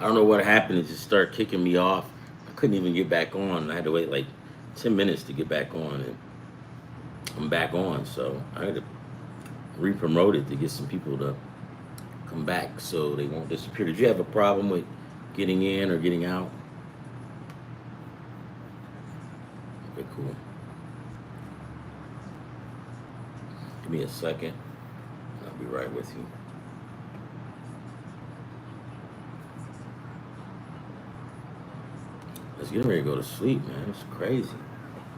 I don't know what happened. It just started kicking me off. I couldn't even get back on. I had to wait like 10 minutes to get back on, and I'm back on. So I had to re-promote it to get some people to come back so they won't disappear. Did you have a problem with getting in or getting out? Okay, cool. Give me a second. I'll be right with you. I was getting ready to go to sleep, man. It's crazy.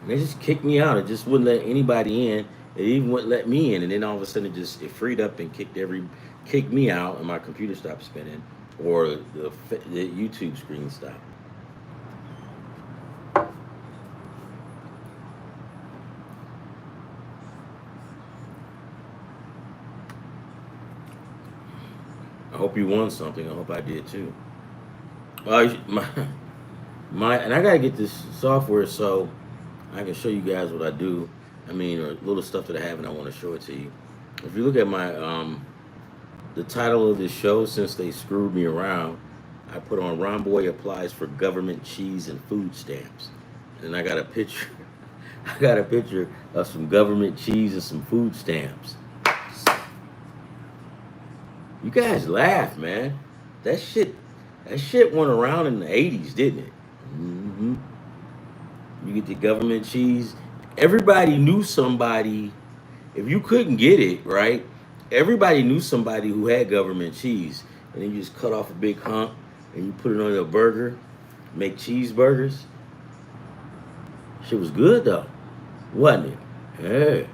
And they just kicked me out. It just wouldn't let anybody in. It even wouldn't let me in. And then all of a sudden, it freed up and kicked me out, and my computer stopped spinning, or the YouTube screen stopped. I hope you won something. I hope I did too. My and I gotta get this software so I can show you guys what I do. I mean, or little stuff that I have, and I want to show it to you. If you look at my the title of this show, since they screwed me around, I put on Ronboy applies for government cheese and food stamps, and I got a picture. I got a picture of some government cheese and some food stamps. You guys laugh, man. That shit, that shit went around in the '80s, didn't it? Hmm. You get the government cheese. Everybody knew somebody. If you couldn't get it right, everybody knew somebody who had government cheese, and then you just cut off a big hunk and you put it on your burger, make cheeseburgers. Shit was good though, wasn't it? Yeah.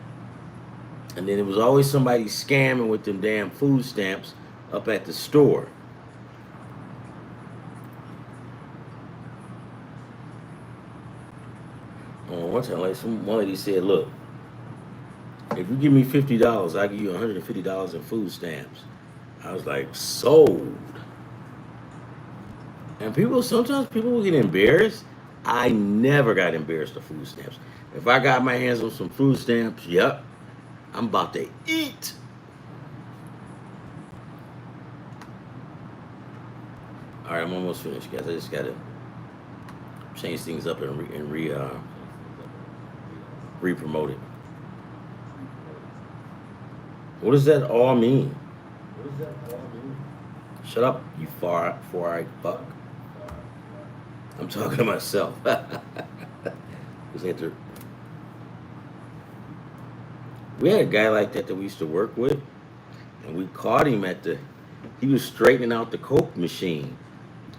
And then there was always somebody scamming with them damn food stamps up at the store. One time, like one lady said, "Look, if you give me $50, I give you $150 in food stamps." I was like, "Sold." And people sometimes people will get embarrassed. I never got embarrassed of food stamps. If I got my hands on some food stamps, yep, I'm about to eat. All right, I'm almost finished, guys. I just gotta change things up and re-promote it. What does that all mean? Shut up, you far-eyed fuck. I'm talking to myself. Just had to- we had a guy like that we used to work with, and we caught him at the. He was straightening out the Coke machine,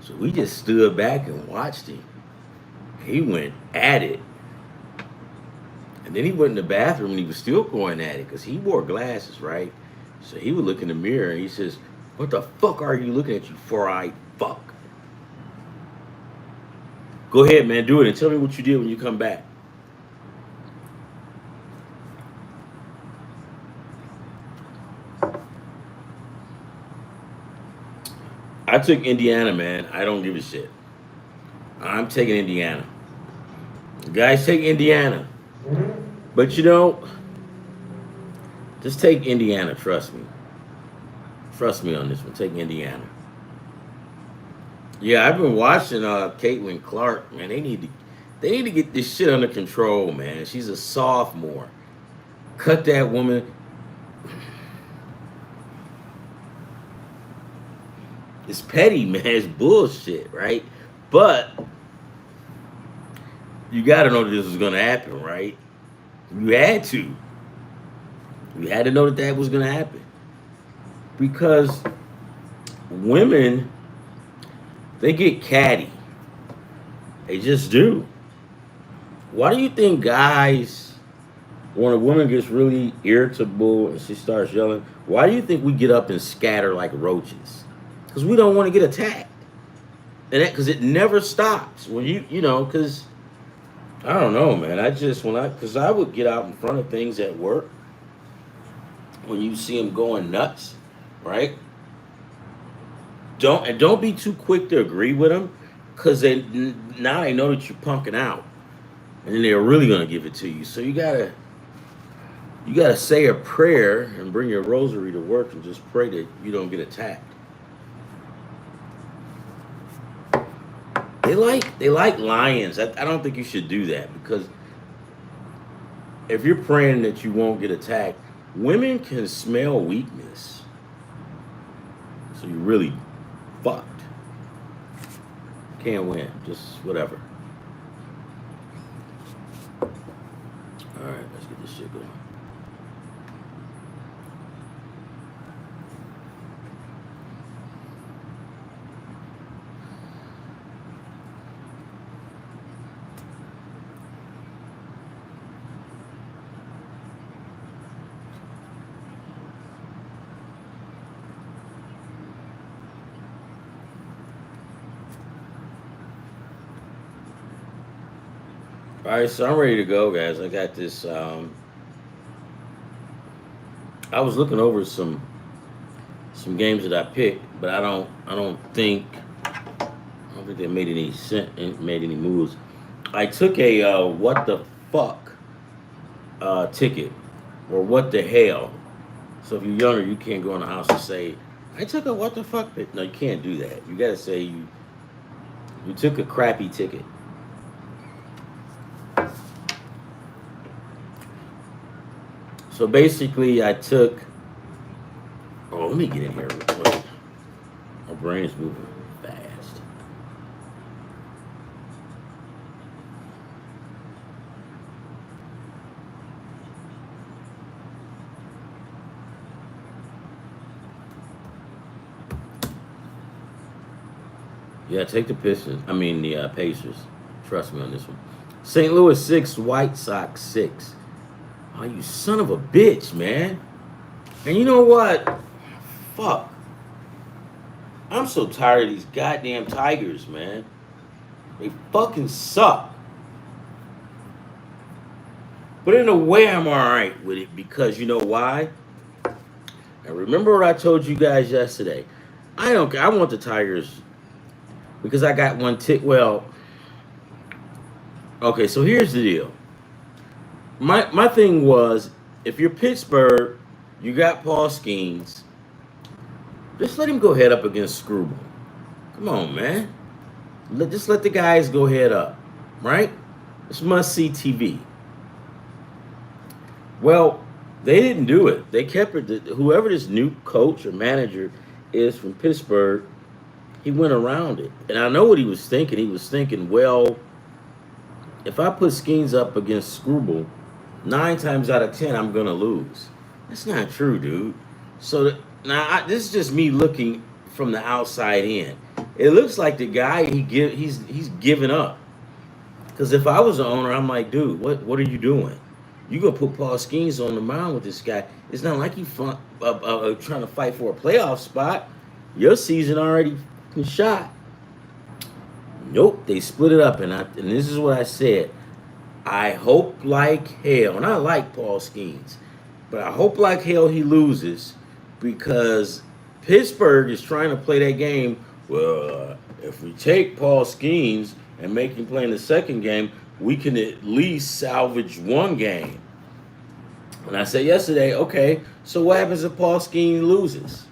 so we just stood back and watched him. He went at it, and then he went in the bathroom and he was still going at it because he wore glasses, right? So he would look in the mirror and he says, "What the fuck are you looking at, you four-eyed fuck?" Go ahead, man, do it and tell me what you did when you come back. I took Indiana, man. I don't give a shit. I'm taking Indiana. Guys, take Indiana. But you know, just take Indiana. Trust me. Trust me on this one. Take Indiana. Yeah, I've been watching Caitlin Clark. Man, they need to get this shit under control, man. She's a sophomore. Cut that woman. It's petty, man. It's bullshit, right? But you got to know that this was going to happen, right? You had to. You had to know that that was going to happen because women they get catty. They just do. Why do you think guys, when a woman gets really irritable and she starts yelling, why do you think we get up and scatter like roaches? Because we don't want to get attacked, and that because it never stops when you know because I don't know, man. I just when I because I would get out in front of things at work when you see them going nuts, right? Don't be too quick to agree with them because now they know that you're punking out, and then they're really gonna give it to you. So you gotta say a prayer and bring your rosary to work and just pray that you don't get attacked. They like lions. I don't think you should do that because if you're praying that you won't get attacked, women can smell weakness. So you're really fucked. Can't win. Just whatever. All right, let's get this shit going. All right, so I'm ready to go, guys. I got this. I was looking over some games that I picked, but I don't think they made any made any moves. I took a what the fuck ticket or what the hell. So if you're younger, you can't go in the house and say I took a what the fuck. No, you can't do that. You gotta say you took a crappy ticket. So basically, I took. Oh, let me get in here real quick. My brain is moving fast. Yeah, take the Pistons. I mean the Pacers. Trust me on this one. St. Louis 6, White Sox 6. Oh, you son of a bitch, man. And you know what? Fuck. I'm so tired of these goddamn Tigers, man. They fucking suck. But in a way, I'm alright with it because you know why? And remember what I told you guys yesterday. I don't. I want the Tigers because I got one tick. Well, okay. So here's the deal. My thing was, if you're Pittsburgh, you got Paul Skeens. Just let him go head up against Screwball. Come on, man. Just let the guys go head up, right? It's must see TV. Well, they didn't do it. They kept it. Whoever this new coach or manager is from Pittsburgh, he went around it. And I know what he was thinking. He was thinking, well, if I put Skeens up against Screwball, 9 times out of 10, I'm going to lose. That's not true, dude. So this is just me looking from the outside in. It looks like the guy he's giving up. Because if I was the owner, I'm like, dude, what are you doing? You gonna put Paul Skeens on the mound with this guy? It's not like you trying to fight for a playoff spot. Your season already shot. Nope, they split it up, and this is what I said. I hope like hell, and I like Paul Skeens, but I hope like hell he loses because Pittsburgh is trying to play that game. Well, if we take Paul Skeens and make him play in the second game, we can at least salvage one game. And I said yesterday, okay, so what happens if Paul Skeens loses?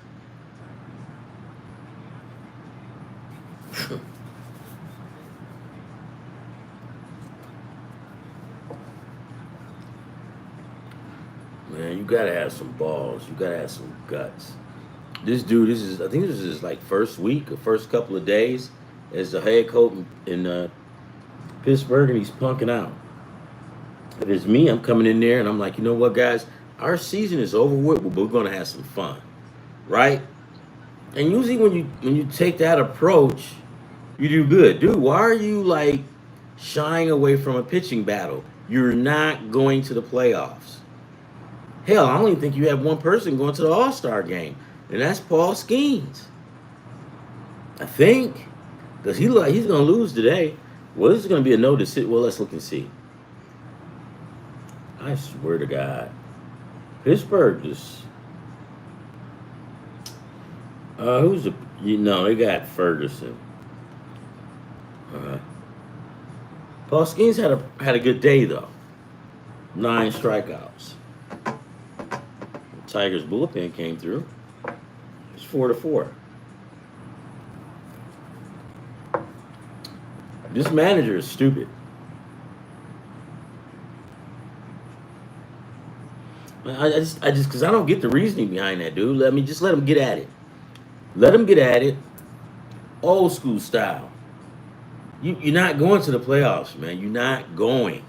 Man, you gotta have some balls. You gotta have some guts. This dude, I think this is his like first week or first couple of days as the head coach in Pittsburgh, and he's punking out. If it's me, I'm coming in there and I'm like, you know what, guys, our season is over with, but we're gonna have some fun, right? And usually when you take that approach, you do good, dude. Why are you like shying away from a pitching battle? You're not going to the playoffs. Hell, I only think you have one person going to the All-Star game, and that's Paul Skeens. I think, because he's gonna lose today. Well, this is gonna be a no decision. Well, let's look and see. I swear to God, Pittsburgh just. Who's the? They got Ferguson. Uh, Paul Skeens had a good day though. 9 strikeouts. Tigers bullpen came through. It's 4-4. This manager is stupid. Because I don't get the reasoning behind that, dude. Let him get at it. Let him get at it, old school style. You're not going to the playoffs, man. You're not going.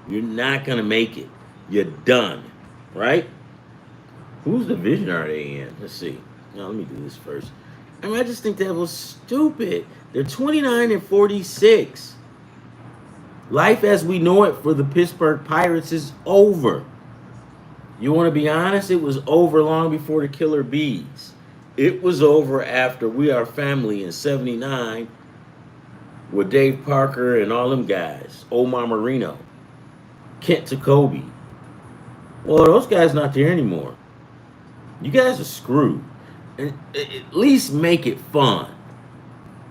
You're not gonna make it. You're done, right? Whose division are they in? Let's see. No, let me do this first. I mean, I just think that was stupid. They're 29 and 46. Life as we know it for the Pittsburgh Pirates is over. You want to be honest? It was over long before the Killer Bees. It was over after We Are Family in '79 with Dave Parker and all them guys. Omar Marino, Kent Jacoby. Well, those guys not there anymore. You guys are screwed. And at least make it fun.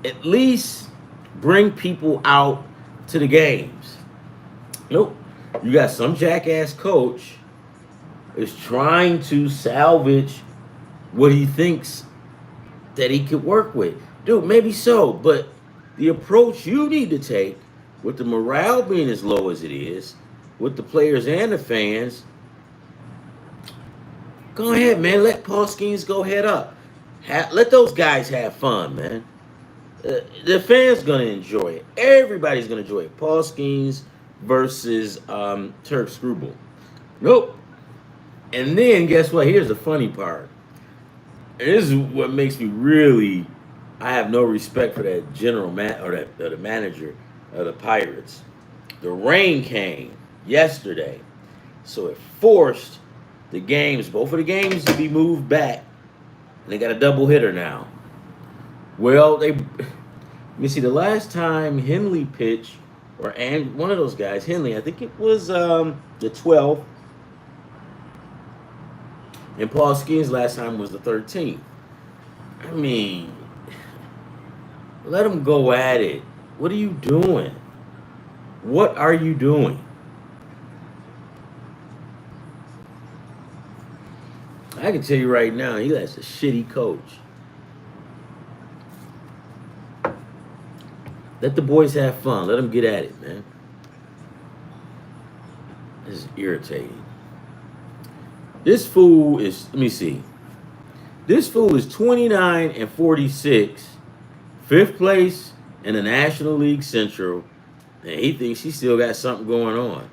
At least bring people out to the games. Nope. You got some jackass coach is trying to salvage what he thinks that he could work with. Dude, maybe so, but the approach you need to take with the morale being as low as it is, with the players and the fans, go ahead, man. Let Paul Skeens go head up. Let those guys have fun, man. The fans gonna enjoy it. Everybody's gonna enjoy it. Paul Skeens versus Turk Screwball. Nope. And then guess what? Here's the funny part. And this is what makes me really. I have no respect for that general man or that the manager of the Pirates. The rain came yesterday, so it forced the games, both of the games, to be moved back. And they got a double hitter now. Well, let me see. The last time Henley pitched, and one of those guys, Henley, I think it was the 12th, and Paul Skeens last time was the 13th. I mean, let them go at it. What are you doing? What are you doing? I can tell you right now, he has a shitty coach. Let the boys have fun. Let them get at it, man. This is irritating. This fool is, let me see. This fool is 29 and 46, fifth place in the National League Central, and he thinks he still got something going on.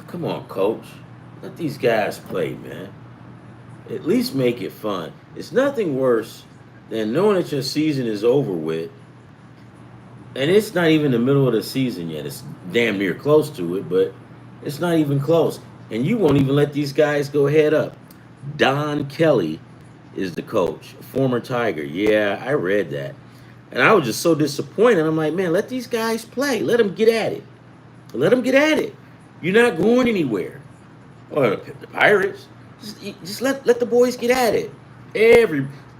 Come on, coach. Let these guys play, man. At least make it fun. It's nothing worse than knowing that your season is over with, and it's not even the middle of the season yet. It's damn near close to it, but it's not even close. And you won't even let these guys go head up. Don Kelly is the coach, former Tiger. Yeah, I read that. And I was just so disappointed. I'm like, man, let these guys play. Let them get at it. Let them get at it. You're not going anywhere. Or the Pirates. Just let the boys get at it.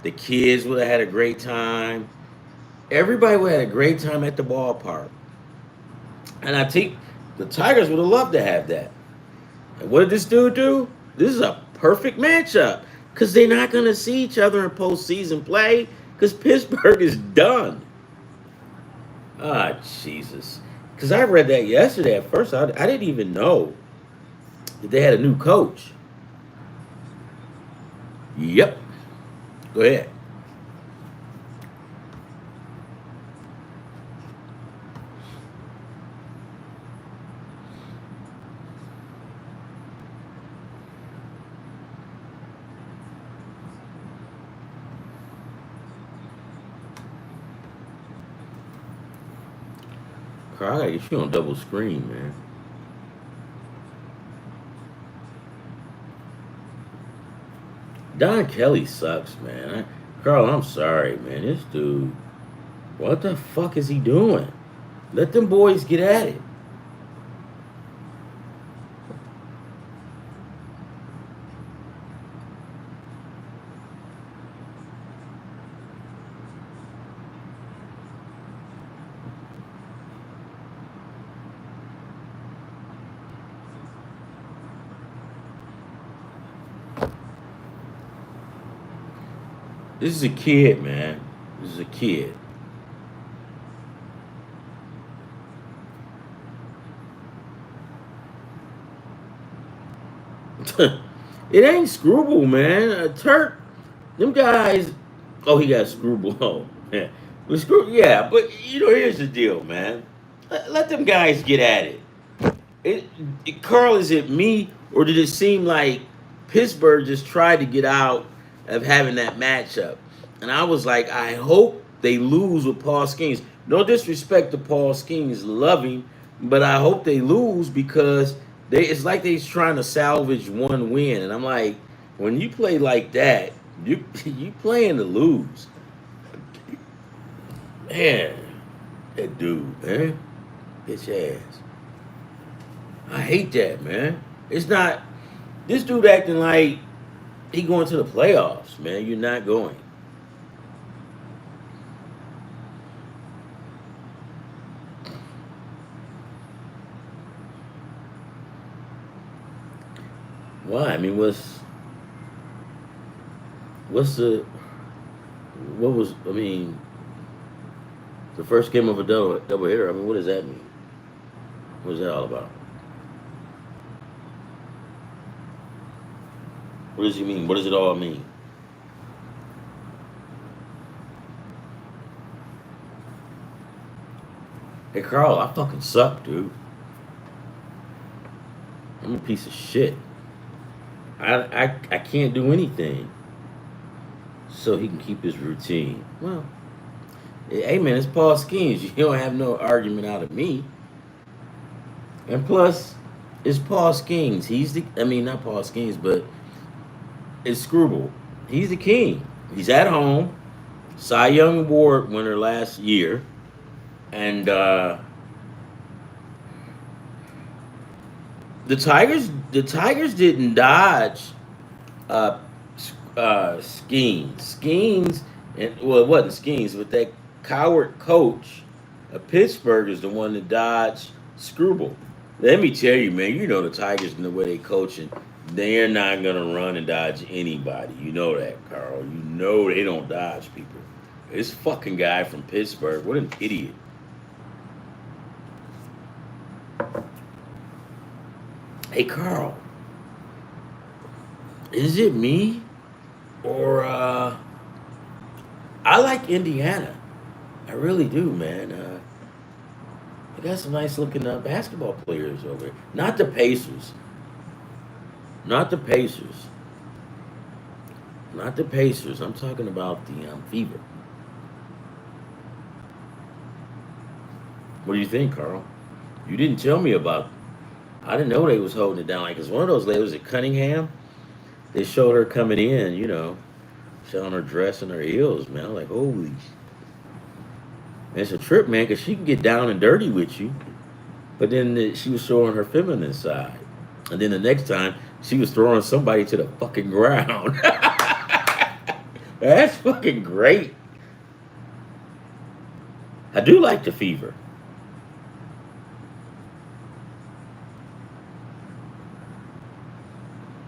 The kids would have had a great time. Everybody would have had a great time at the ballpark. And I think the Tigers would have loved to have that. And what did this dude do? This is a perfect matchup. Because they're not going to see each other in postseason play. Because Pittsburgh is done. Ah, Jesus. Because I read that yesterday. At first, I didn't even know that they had a new coach. Yep. Go ahead. Carl, I gotta get you on double screen, man. Don Kelly sucks, man. Carl, I'm sorry, man. This dude, what the fuck is he doing? Let them boys get at it. This is a kid, man. This is a kid. It ain't Screwball, man. Turk, them guys. Oh, he got Screwball. Oh, yeah. But yeah, but here's the deal, man. Let them guys get at it. It, Carl, is it me or did it seem like Pittsburgh just tried to get out of having that matchup? And I was like, I hope they lose with Paul Skeens. No disrespect to Paul Skeens, love him, but I hope they lose because it's like they're trying to salvage one win. And I'm like, when you play like that, you playing to lose. Man, that dude, man, bitch ass. I hate that, man. It's not this dude acting like he going to the playoffs, man. You're not going. Why? I mean, what's the what was I mean the first game of a double hitter? I mean, what does that mean? What is that all about? What does he mean? What does it all mean? Hey, Carl, I fucking suck, dude. I'm a piece of shit. I can't do anything so he can keep his routine. Well, hey man, it's Paul Skeens. You don't have no argument out of me. And plus, it's Paul Skeens. I mean, not Paul Skeens, but it's Screwball. He's the king. He's at home. Cy Young Award winner last year. And the Tigers didn't dodge uh, Skeens, and well, it wasn't Skeens, but that coward coach of Pittsburgh is the one that dodged Screwball. Let me tell you, man, the Tigers and the way they coaching, they're not gonna run and dodge anybody. You know that, Carl. You know they don't dodge people. This fucking guy from Pittsburgh, what an idiot. Hey, Carl, is it me or I like Indiana. I really do, man. They got some nice looking basketball players over here. Not the Pacers. Not the Pacers. Not the Pacers. I'm talking about the Fever. What do you think, Carl? You didn't tell me about. I didn't know they was holding it down. Like, it's one of those ladies at Cunningham. They showed her coming in, showing her dress and her heels, man. I'm like, holy. It's a trip, man, because she can get down and dirty with you. But then she was showing her feminine side. And then the next time, she was throwing somebody to the fucking ground. That's fucking great. I do like the Fever.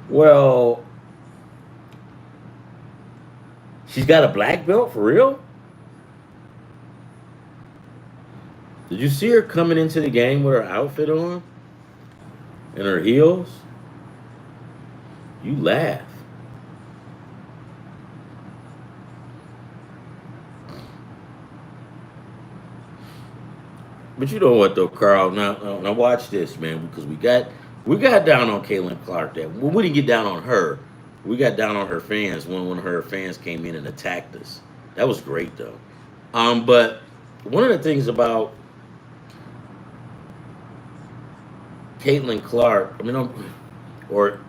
Well, she's got a black belt for real? Did you see her coming into the game with her outfit on and her heels? You laugh. But you know what though, Carl? Now watch this, man, because we got down on Caitlin Clark. That well, we didn't get down on her. We got down on her fans when one of her fans came in and attacked us. That was great though. But one of the things about Caitlin Clark, I mean, or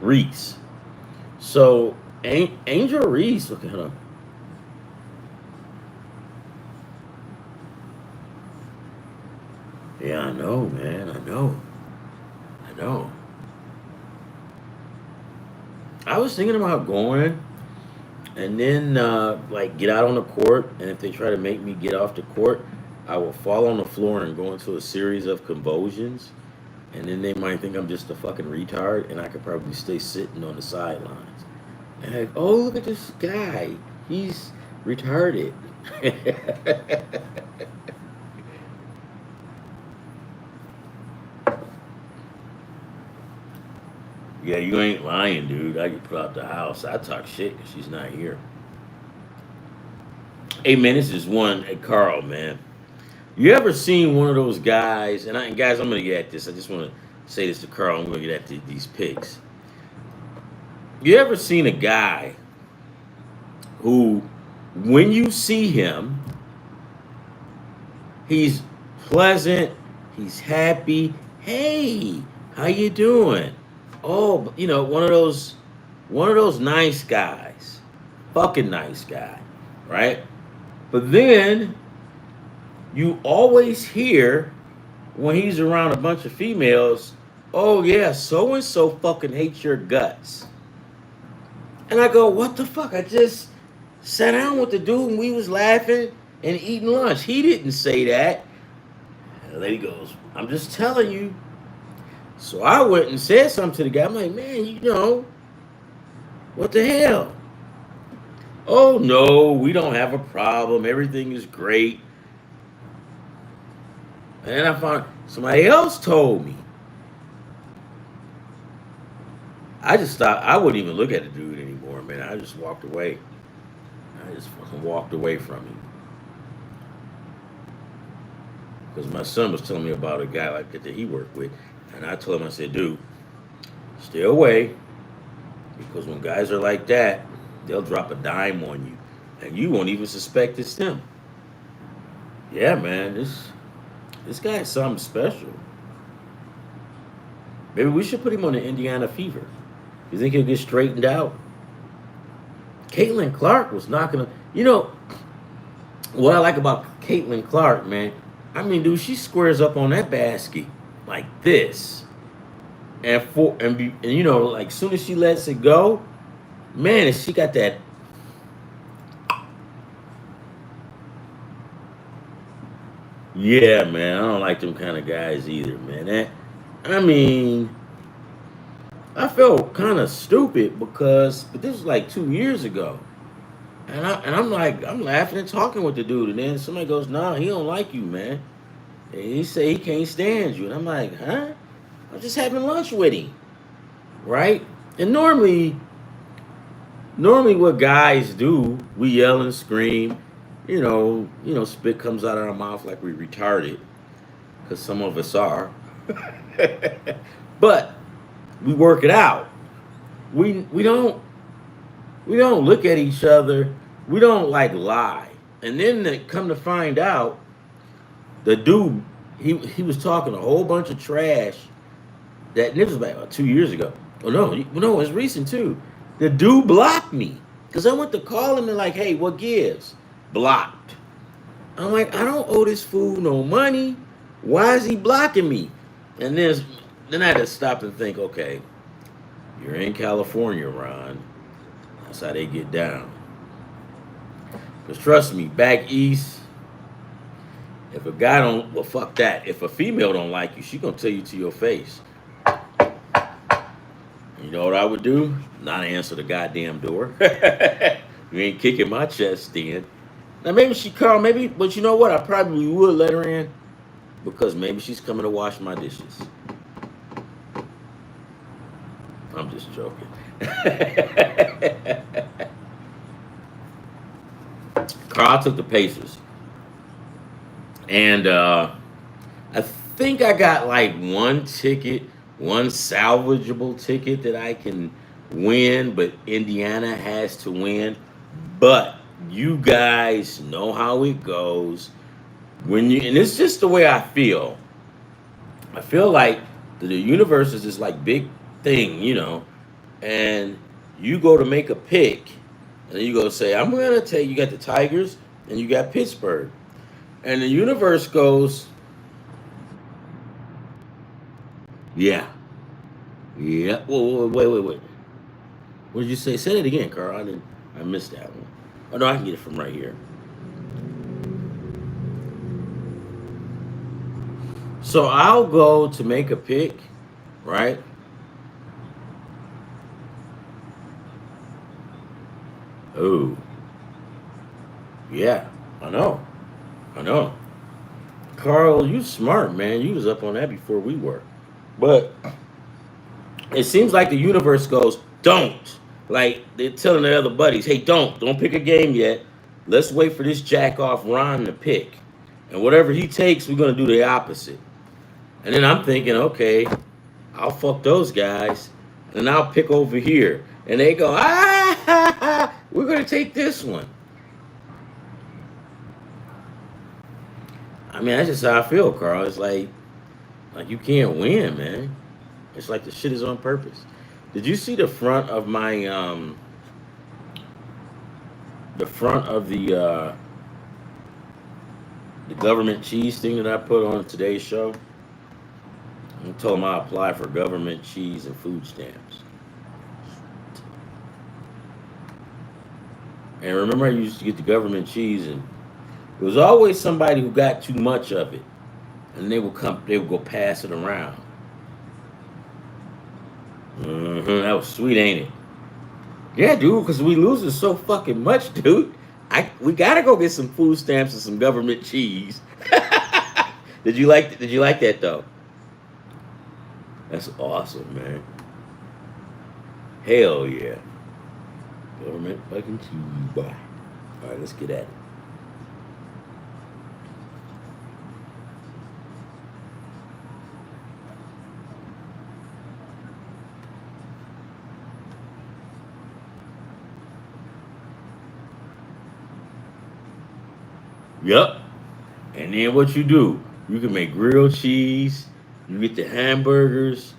Reese. So Angel Reese, look at her. Yeah, I know, man. I know. I know. I was thinking about going and then like get out on the court, and if they try to make me get off the court, I will fall on the floor and go into a series of convulsions, and then they might think I'm just a fucking retard, and I could probably stay sitting on the sidelines. And like, oh, look at this guy. He's retarded. Yeah, you ain't lying, dude. I get put out the house. I talk shit because she's not here. Hey, man, this is one. Hey, Carl, man. You ever seen one of those guys? And guys, I'm going to get at this. I just want to say this to Carl. I'm going to get at these pics. You ever seen a guy who, when you see him, he's pleasant, he's happy. Hey, how you doing? Oh, one of those nice guys, fucking nice guy, right? But then you always hear when he's around a bunch of females, oh yeah, so and so fucking hates your guts. And I go, what the fuck? I just sat down with the dude and we was laughing and eating lunch. He didn't say that. And the lady goes, I'm just telling you. So I went and said something to the guy. I'm like, man, what the hell? Oh no, we don't have a problem. Everything is great. And then I found somebody else told me. I just thought I wouldn't even look at the dude anymore, man. I just walked away. I just fucking walked away from him. Because my son was telling me about a guy like that he worked with. And I told him, I said, dude, stay away. Because when guys are like that, they'll drop a dime on you. And you won't even suspect it's them. Yeah, man, this guy is something special. Maybe we should put him on the Indiana Fever. You think he'll get straightened out? Caitlin Clark was not gonna. What I like about Caitlin Clark, man. I mean, dude, she squares up on that basket like this, and like soon as she lets it go, man, she got that. Yeah, man, I don't like them kind of guys either, man. I mean, I felt kind of stupid but this was like 2 years ago. And I'm like, I'm laughing and talking with the dude, and then somebody goes, "Nah, he don't like you, man. And he say he can't stand you." And I'm like, "Huh? I'm just having lunch with him, right?" And normally what guys do, we yell and scream, spit comes out of our mouth like we retarded, because some of us are. But we work it out. We don't look at each other. We don't like lie. And then they come to find out, the dude he was talking a whole bunch of trash. This was about 2 years ago. Oh no, it's recent too. The dude blocked me because I went to call him and like, hey, what gives? Blocked. I'm like, I don't owe this fool no money. Why is he blocking me? And then I had to stop and think, okay, you're in California, Ron. That's how they get down. Because trust me, back east, if a guy don't, well, fuck that. If a female don't like you, she gonna tell you to your face. You know what I would do? Not answer the goddamn door. You ain't kicking my chest in. Now maybe she called, but you know what? I probably would let her in because maybe she's coming to wash my dishes. I'm just joking. Carl took the Pacers. And I think I got like one ticket, one salvageable ticket that I can win, but Indiana has to win. But you guys know how it goes. And it's just the way I feel. I feel like the universe is this like big thing, and you go to make a pick, and you go say, I'm gonna take you got the Tigers and you got Pittsburgh. And the universe goes, yeah. Yeah. Whoa, wait. What did you say? Say it again, Carl. I missed that one. Oh no, I can get it from right here. So I'll go to make a pick, right? Oh, yeah. I know. I know. Carl, you smart, man. You was up on that before we were. But it seems like the universe goes, don't. Like they're telling their other buddies, hey, don't pick a game yet. Let's wait for this jack off Ron to pick. And whatever he takes, we're gonna do the opposite. And then I'm thinking, okay, I'll fuck those guys, and I'll pick over here. And they go, we're gonna take this one. I mean, that's just how I feel, Carl. It's like you can't win, man. It's like the shit is on purpose. Did you see the front of my the front of the government cheese thing that I put on today's show? I told them I apply for government cheese and food stamps. And remember, I used to get the government cheese, and there was always somebody who got too much of it, and they would go pass it around. That was sweet, ain't it? Yeah, dude, because we losing so fucking much, dude. We gotta go get some food stamps and some government cheese. Did you like that though? That's awesome, man. Hell yeah. Government fucking cheese, boy. All right, let's get at it. Yep. And then what you do? You can make grilled cheese. You get the hamburgers,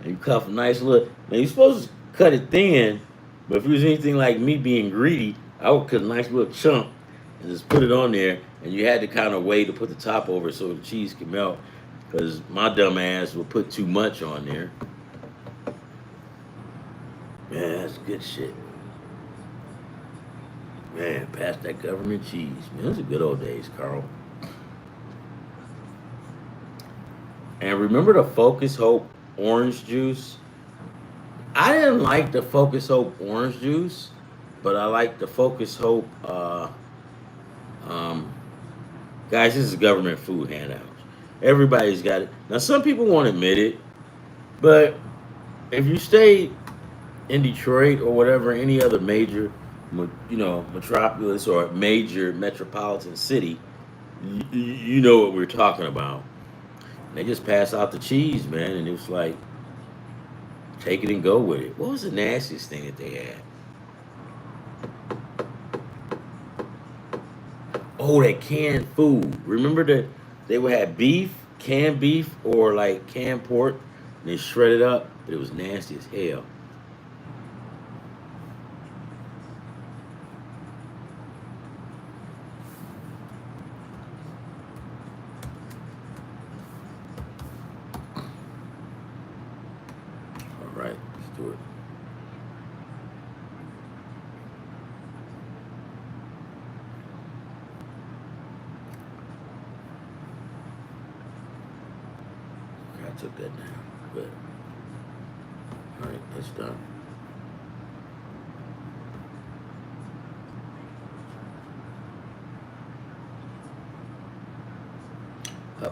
and you cut a nice little. Now you're supposed to cut it thin, but if it was anything like me being greedy, I would cut a nice little chunk and just put it on there. And you had to kind of wait to put the top over so the cheese could melt, because my dumb ass would put too much on there. Man, that's good shit. Man, pass that government cheese. Man, those are good old days, Carl. And remember the Focus Hope orange juice? I didn't like the Focus Hope orange juice, but I like the Focus Hope. Um, guys, this is government food handouts. Everybody's got it. Now, some people won't admit it, but if you stay in Detroit or whatever, any other major, metropolis or major metropolitan city, you know what we're talking about. They just pass out the cheese, man, and it was like, take it and go with it. What was the nastiest thing that they had? Oh, that canned food. Remember that they would have beef, canned beef, or like canned pork, and they shred it up, but it was nasty as hell. All right, let's do it. Okay, I took that down. Good. All right, that's done.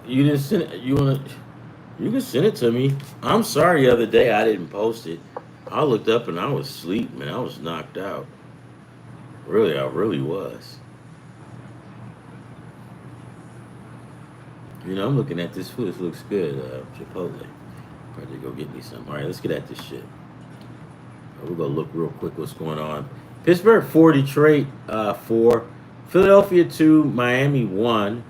You didn't send it. You can send it to me. I'm sorry. The other day I didn't post it. I looked up and I was asleep, man. I was knocked out. Really, I really was. I'm looking at this food. This looks good. Chipotle. Probably go get me some. All right, let's get at this shit. We're gonna look real quick what's going on. Pittsburgh 4, Detroit 4, Philadelphia 2, Miami 1.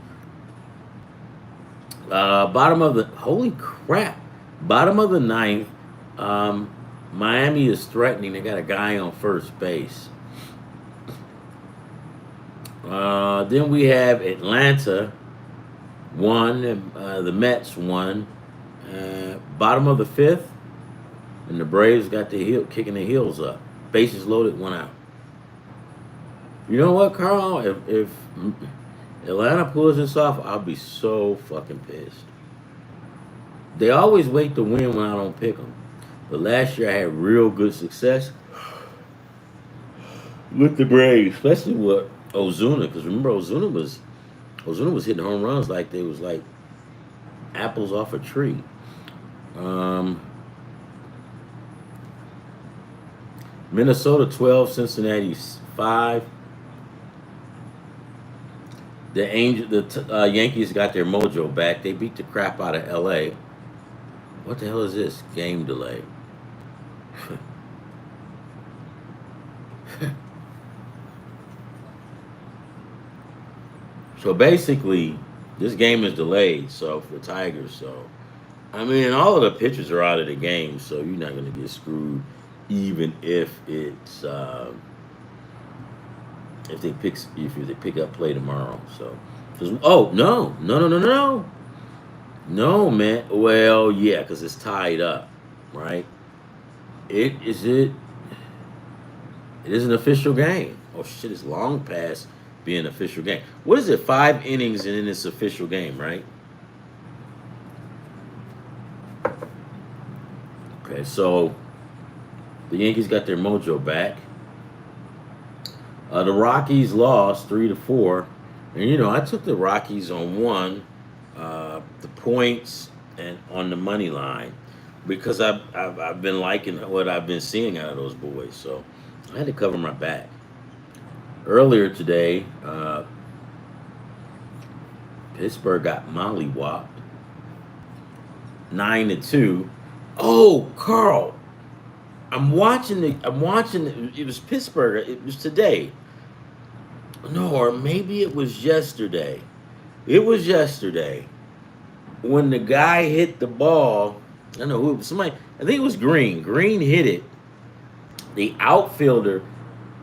Bottom of the holy crap. Bottom of the ninth. Miami is threatening. They got a guy on first base. Then we have Atlanta 1, the Mets 1. Bottom of the fifth, and the Braves got the heel kicking the heels up. Bases loaded, 1 out. You know what, Carl? If Atlanta pulls this off, I'll be so fucking pissed. They always wait to win when I don't pick them. But last year I had real good success. with the Braves, especially with Ozuna, because remember Ozuna was hitting home runs like they was like apples off a tree. Um, Minnesota 12, Cincinnati 5. The Yankees got their mojo back. They beat the crap out of L.A. What the hell is this? Game delay. So basically, this game is delayed. So for Tigers, so I mean, all of the pitchers are out of the game, so you're not going to get screwed, even if they pick up play tomorrow. So, oh no man. Well, yeah, because it's tied up, right? It is an official game. Oh shit, it's long past being an official game. What is it? 5 innings and then it's official game, right? Okay, so the Yankees got their mojo back. The Rockies lost 3-4, and I took the Rockies on one, the points and on the money line because I've been liking what I've been seeing out of those boys, so I had to cover my back. Earlier today, Pittsburgh got mollywopped 9-2. Oh, Carl, I'm watching the. I'm watching. It was Pittsburgh. It was today. No, or maybe it was yesterday. It was yesterday when the guy hit the ball. I don't know who. Somebody. I think it was Green. Green hit it. The outfielder,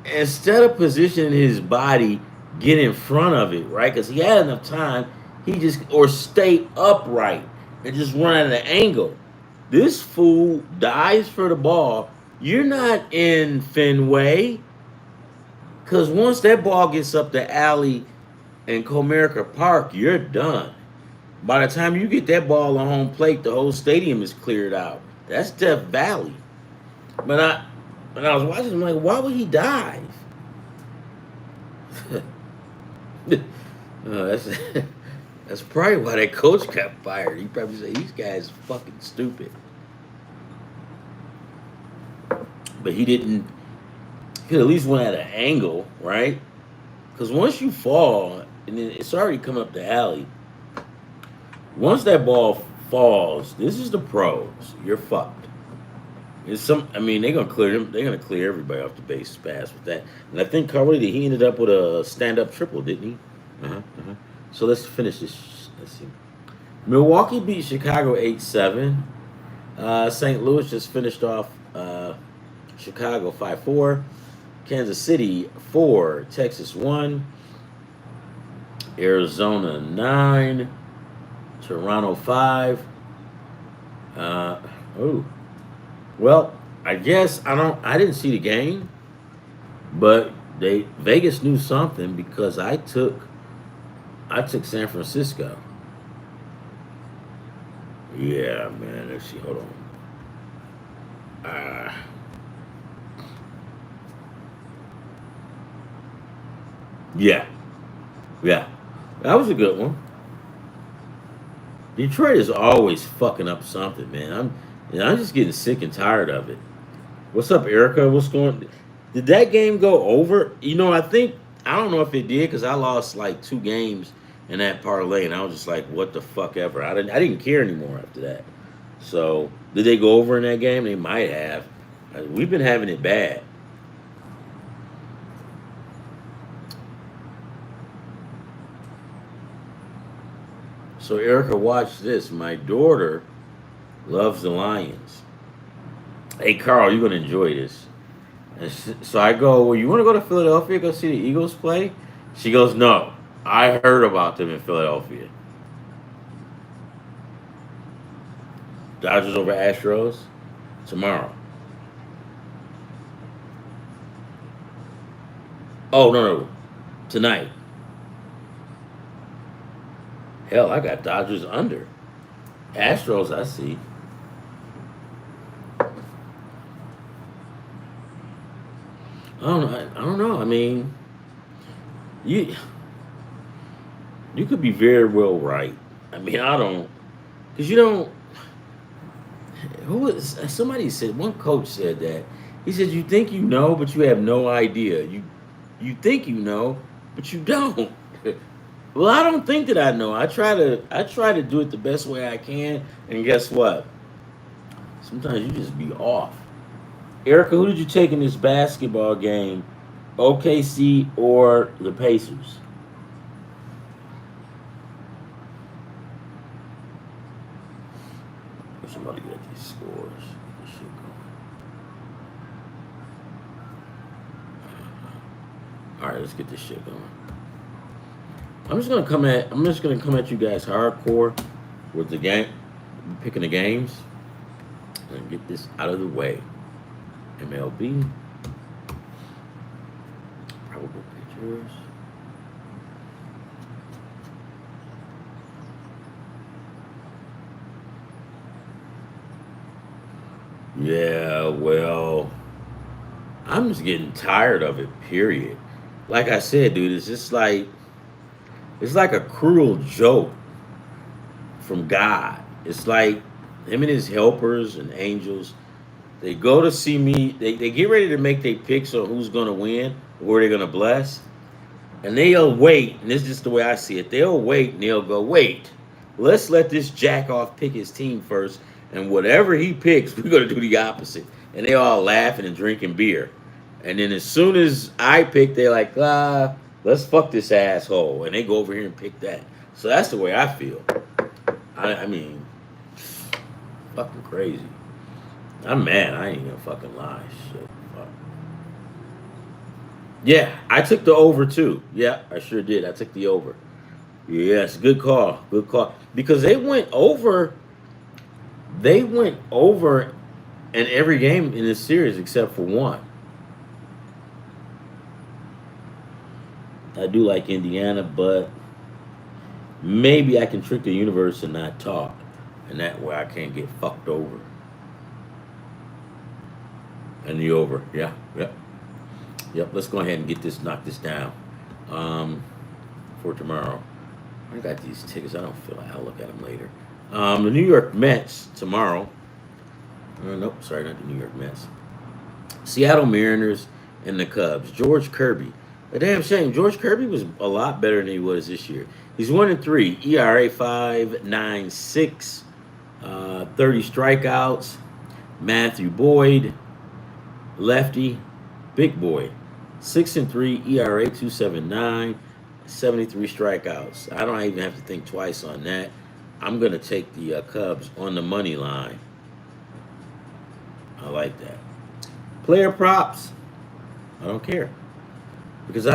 instead of positioning his body, get in front of it, right? Because he had enough time. He just or stay upright and just run at an angle. This fool dives for the ball. You're not in Fenway. Because once that ball gets up the alley in Comerica Park, you're done. By the time you get that ball on home plate, the whole stadium is cleared out. That's Death Valley. But when I was watching, I'm like, why would he dive? That's that's probably why that coach got fired. He probably said these guys fucking stupid. But he didn't. He could at least went at an angle, right? Because once you fall, and then it's already coming up the alley. Once that ball falls, this is the pros. You're fucked. It's some. I mean, they're gonna clear them. They're gonna clear everybody off the base pass with that. And I think Carly, he ended up with a stand-up triple, didn't he? So let's finish this. Let's see. Milwaukee beat Chicago 8-7. St. Louis just finished off Chicago 5-4. Kansas City 4, Texas 1, Arizona 9, Toronto 5. Oh, well, I guess I didn't see the game, but Vegas knew something because I took San Francisco. Yeah, man. Let's see. Hold on. Yeah, yeah, that was a good one. Detroit is always fucking up something, man. I'm just getting sick and tired of it. What's up, Erica? What's going? Did that game go over? I don't know if it did because I lost like 2 games in that parlay, and I was just like, what the fuck ever. I didn't care anymore after that. So did they go over in that game? They might have. We've been having it bad. So Erica, watch this. My daughter loves the Lions. Hey Carl, you're gonna enjoy this. So I go, well, you want to go to Philadelphia, go see the Eagles play? She goes, no. I heard about them in Philadelphia. Dodgers over Astros tomorrow. Oh no, tonight. Hell, I got Dodgers under. Astros, I see. I don't know. I mean, you you could be very well right. I mean, I don't, because you don't. Who was somebody said, one coach said that. He said you think you know, but you have no idea. You think you know, but you don't. Well, I don't think that I know. I try to do it the best way I can, and guess what? Sometimes you just be off. Erica, who did you take in this basketball game? OKC or the Pacers? Somebody get these scores. This shit going. All right, let's get this shit going. I'm just gonna come at you guys hardcore with the game, picking the games, and get this out of the way. MLB, probable pictures. Yeah, well, I'm just getting tired of it. Period. Like I said, dude, it's like a cruel joke from God. It's like him and his helpers and angels. They go to see me. They get ready to make their picks on who's gonna win, where they're gonna bless, and they'll wait. And this is just the way I see it. They'll wait and they'll go, wait. Let's let this jack off pick his team first, and whatever he picks, we're gonna do the opposite. And they all laughing and drinking beer. And then as soon as I pick, they're like, let's fuck this asshole, and they go over here and pick that. So that's the way I feel. I mean, fucking crazy. I'm mad. I ain't gonna fucking lie. Shit. Fuck. Yeah, I took the over too. Yeah, I sure did. I took the over. Yes, good call. Good call. Because they went over. They went over in every game in this series except for one. I do like Indiana, but maybe I can trick the universe and not talk, and that way I can't get fucked over. And the over. Yeah. Yep. Yep. Let's go ahead and get this, knock this down um, for tomorrow. I got these tickets. I don't feel like I'll look at them later. The New York Mets tomorrow. Nope, sorry, not the New York Mets. Seattle Mariners and the Cubs. George Kirby. A damn shame. George Kirby was a lot better than he was this year. He's 1-3. ERA 5.96. 30 strikeouts. Matthew Boyd, lefty, big boy. 6-3. ERA 2.79. 73 strikeouts. I don't even have to think twice on that. I'm gonna take the Cubs on the money line. I like that. Player props. I don't care because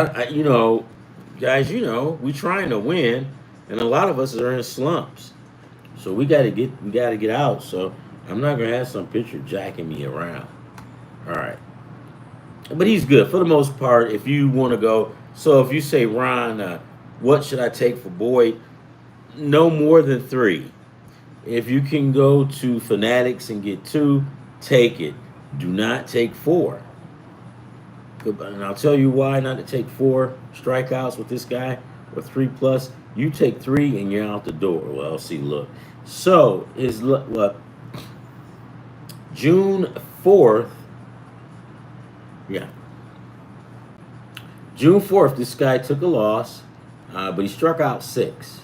guys, we trying to win, and a lot of us are in slumps. So we gotta get out. So I'm not gonna have some pitcher jacking me around. All right, but he's good for the most part. If you want to go, so if you say Ron, what should I take for Boyd? No more than three. If you can go to Fanatics and get two, take it. Do not take four. And I'll tell you why not to take four strikeouts with this guy or three plus. You take three and you're out the door. Well, see, look. So is what June 4th. Yeah, June 4th. This guy took a loss, but he struck out six.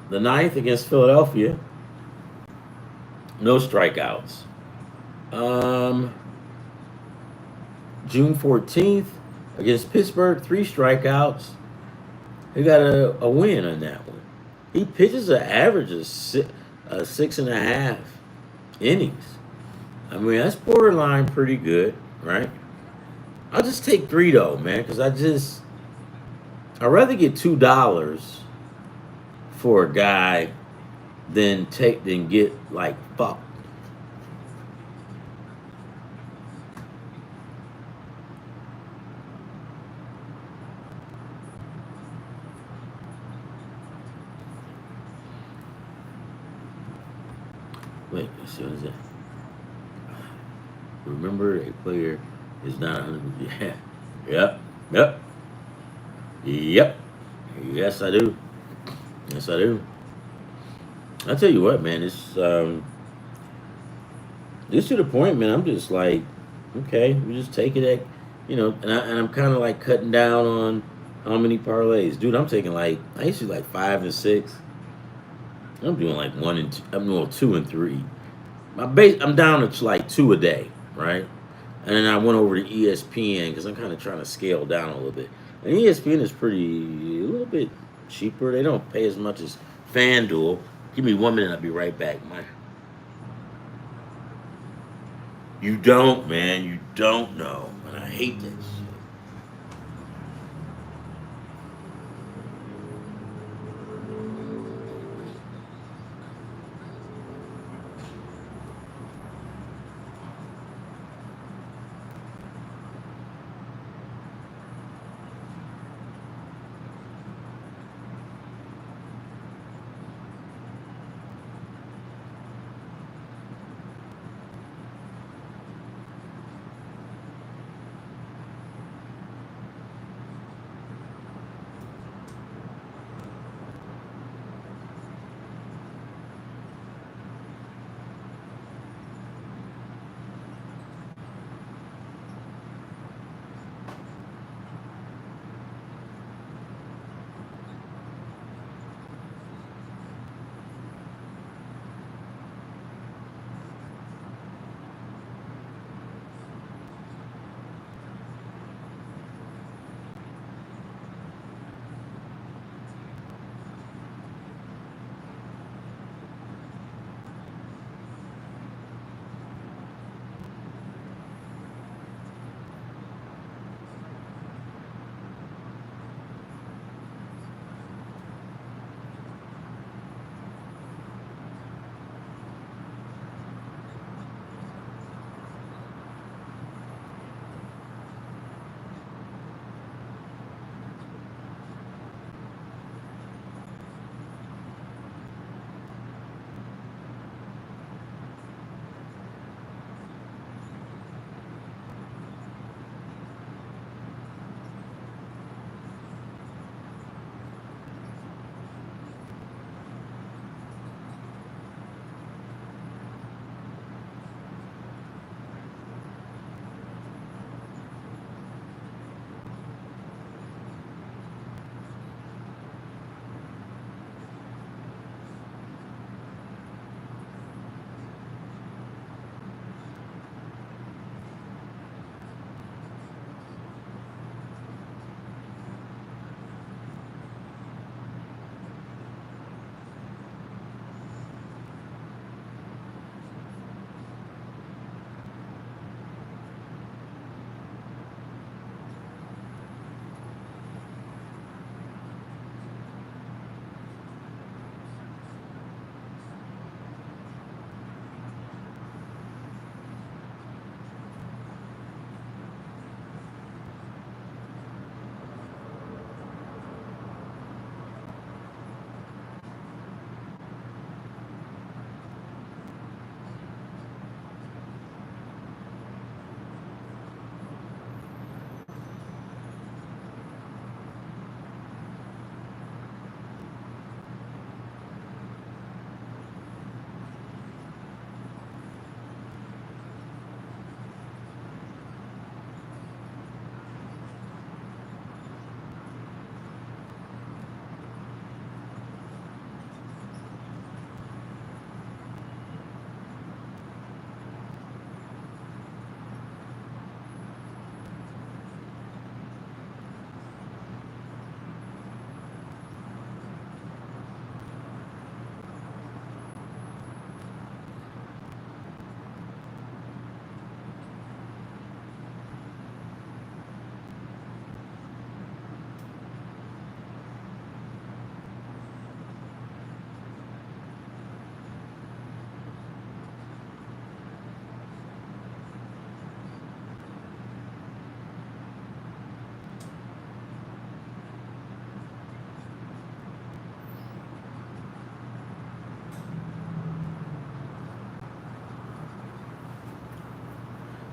The ninth against Philadelphia, no strikeouts. Um, June 14th against Pittsburgh, three strikeouts. He got a win on that one. He pitches an average of 6.5 innings. I mean, that's borderline pretty good, right? I'll just take three though, man, because I'd rather get $2 for a guy than get like fucked. Wait, as soon as that. Remember a player. It's not 100. Yeah. Yep. Yep. Yep. Yes, I do. Yes, I do. I tell you what, man. It's to the point, man. I'm just like, okay, we just take it at, and I'm kind of like cutting down on how many parlays, dude. I'm taking like I used to do like 5 and 6. I'm doing like 1 and 2. I'm doing 2 and 3. My base, I'm down to like 2 a day, right? And then I went over to ESPN because I'm kind of trying to scale down a little bit. And ESPN is a little bit cheaper. They don't pay as much as FanDuel. Give me 1 minute, I'll be right back. You don't, man. You don't know. And I hate that shit.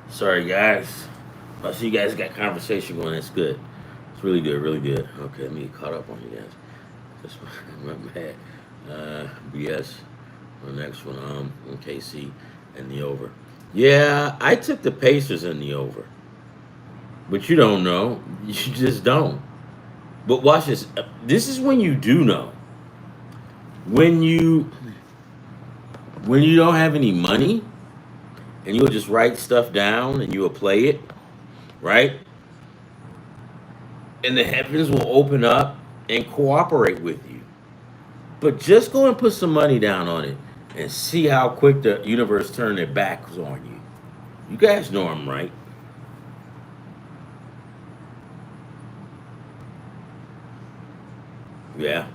Sorry, guys. I see you guys got conversation going. That's good. It's really good, really good. Okay, let me get caught up on you guys. That's my bad. BS. The next one, KC and the over. Yeah, I took the Pacers in the over, but you don't know. You just don't. But watch this. This is when you do know. When you when you don't have any money and you'll just write stuff down and you'll play it, right? And the heavens will open up and cooperate with you. But just go and put some money down on it and see how quick the universe turn their backs on you. You guys know I'm right. Yeah.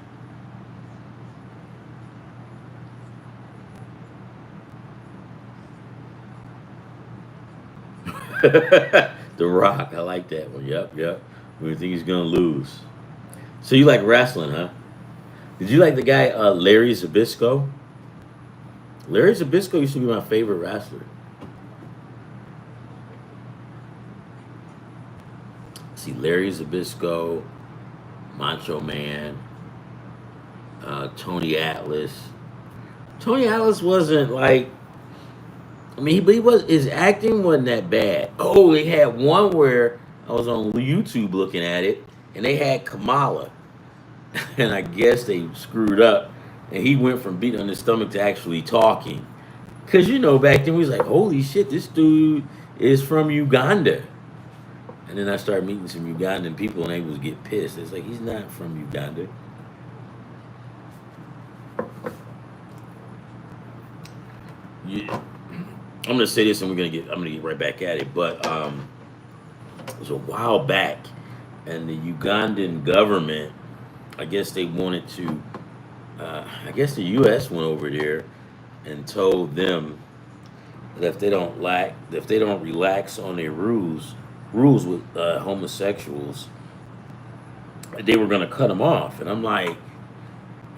The Rock. I like that one. Yep, yep. We think he's gonna lose. So you like wrestling, huh? Did you like the guy Larry Zabisco? Larry Zabisco used to be my favorite wrestler. See, Larry Zabisco, Macho Man, Tony Atlas. Tony Atlas wasn't like. I mean, he was his acting wasn't that bad. Oh, they had one where I was on YouTube looking at it, and they had Kamala, and I guess they screwed up, and he went from beating on his stomach to actually talking. Cause back then we was like, holy shit, this dude is from Uganda. And then I started meeting some Ugandan people, and they was get pissed. It's like he's not from Uganda. Yeah. I'm gonna say this, and I'm gonna get right back at it. But it was a while back, and the Ugandan government, I guess they wanted to. I guess the U.S. went over there and told them that if they don't relax on their rules with homosexuals, they were gonna cut them off. And I'm like,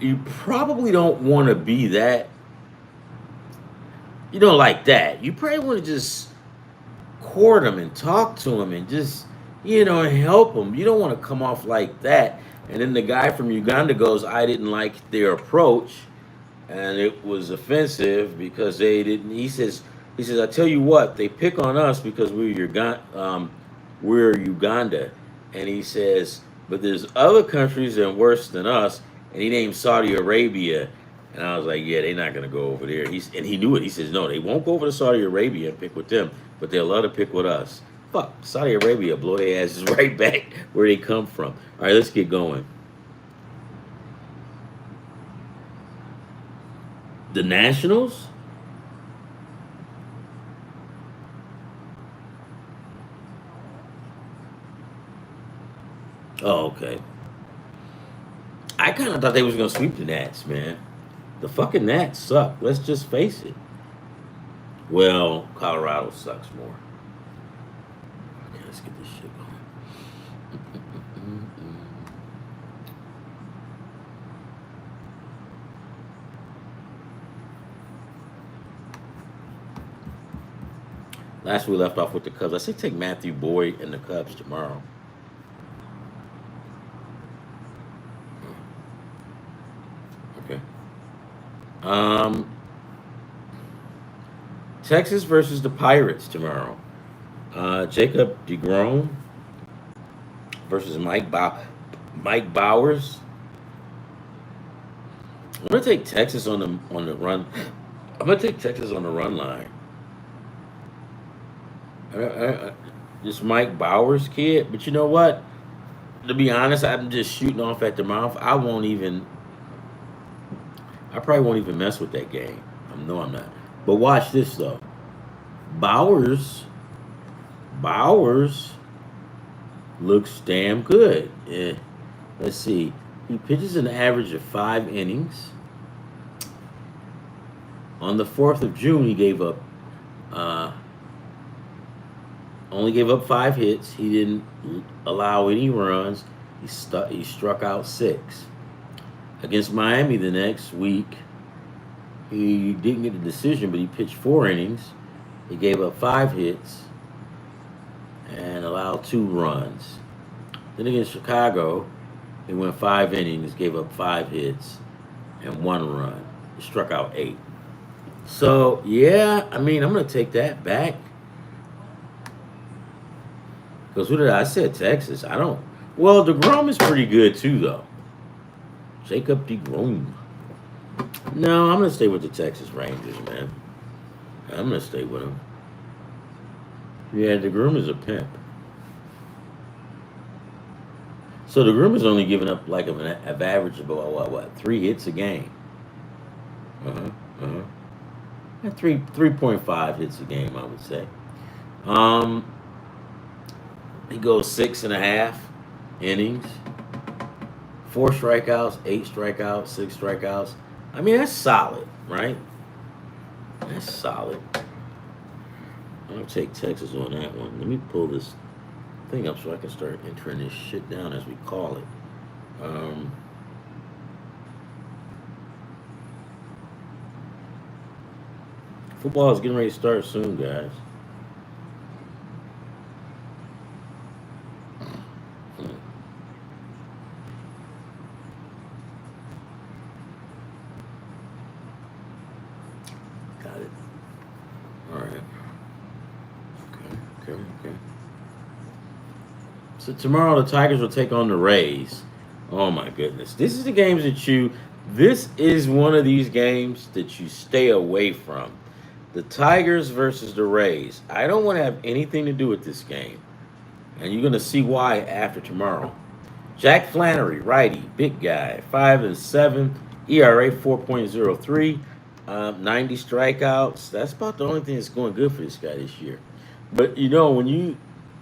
you probably don't want to be that. You don't like that. You probably want to just court them and talk to them and just, and help them. You don't want to come off like that. And then the guy from Uganda goes, I didn't like their approach, and it was offensive because they didn't. He says, I tell you what, they pick on us because we're Uganda, and he says, but there's other countries that are worse than us, and he named Saudi Arabia. And I was like, yeah, they're not gonna go over there. And he knew it. He says, no, they won't go over to Saudi Arabia and pick with them, but they'll love to pick with us. Fuck, Saudi Arabia blow their asses right back where they come from. All right, let's get going. The Nationals? Oh, okay. I kind of thought they was gonna sweep the Nats, man. The fucking Nats suck. Let's just face it. Well, Colorado sucks more. Okay, let's get this shit going. Last we left off with the Cubs. I say take Matthew Boyd and the Cubs tomorrow. Okay. Um, Texas versus the Pirates tomorrow. Jacob DeGrom versus Mike Bowers. I'm gonna take Texas on the run. I'm gonna take Texas on the run line. This Mike Bowers kid, but you know what? To be honest, I'm just shooting off at the mouth. I probably won't even mess with that game. No, I'm not. But watch this though. Bowers, Bowers looks damn good. Yeah. Let's see. He pitches an average of 5 innings. On the 4th of June, he gave up uh, only gave up 5 hits. He didn't allow any runs. He struck out 6. Against Miami the next week, he didn't get a decision, but he pitched 4 innings. He gave up 5 hits, and allowed 2 runs. Then against Chicago, he went 5 innings, gave up 5 hits and 1 run. He struck out 8. So yeah, I mean, I'm gonna take that back. Because who did I said Texas? I don't. Well, DeGrom is pretty good too, though. Jacob DeGrom. No, I'm gonna stay with the Texas Rangers, man. I'm gonna stay with them. Yeah, DeGrom is a pimp. So DeGrom is only giving up like an average of what 3 hits a game. Uh huh. Uh huh. 3.5 hits a game, I would say. Um, he goes 6.5 innings, 4 strikeouts, 8 strikeouts, 6 strikeouts. I mean, that's solid, right? That's solid. I'll take Texas on that one. Let me pull this thing up so I can start entering this shit down as we call it. Football is getting ready to start soon, guys. Got it. All right. Okay. So tomorrow the Tigers will take on the Rays. Oh my goodness. This is the games that this is one of these games that you stay away from. The Tigers versus the Rays. I don't want to have anything to do with this game. And you're going to see why after tomorrow. Jack Flannery, righty, big guy, 5-7, ERA 4.03, 90 strikeouts. That's about the only thing that's going good for this guy this year. But when you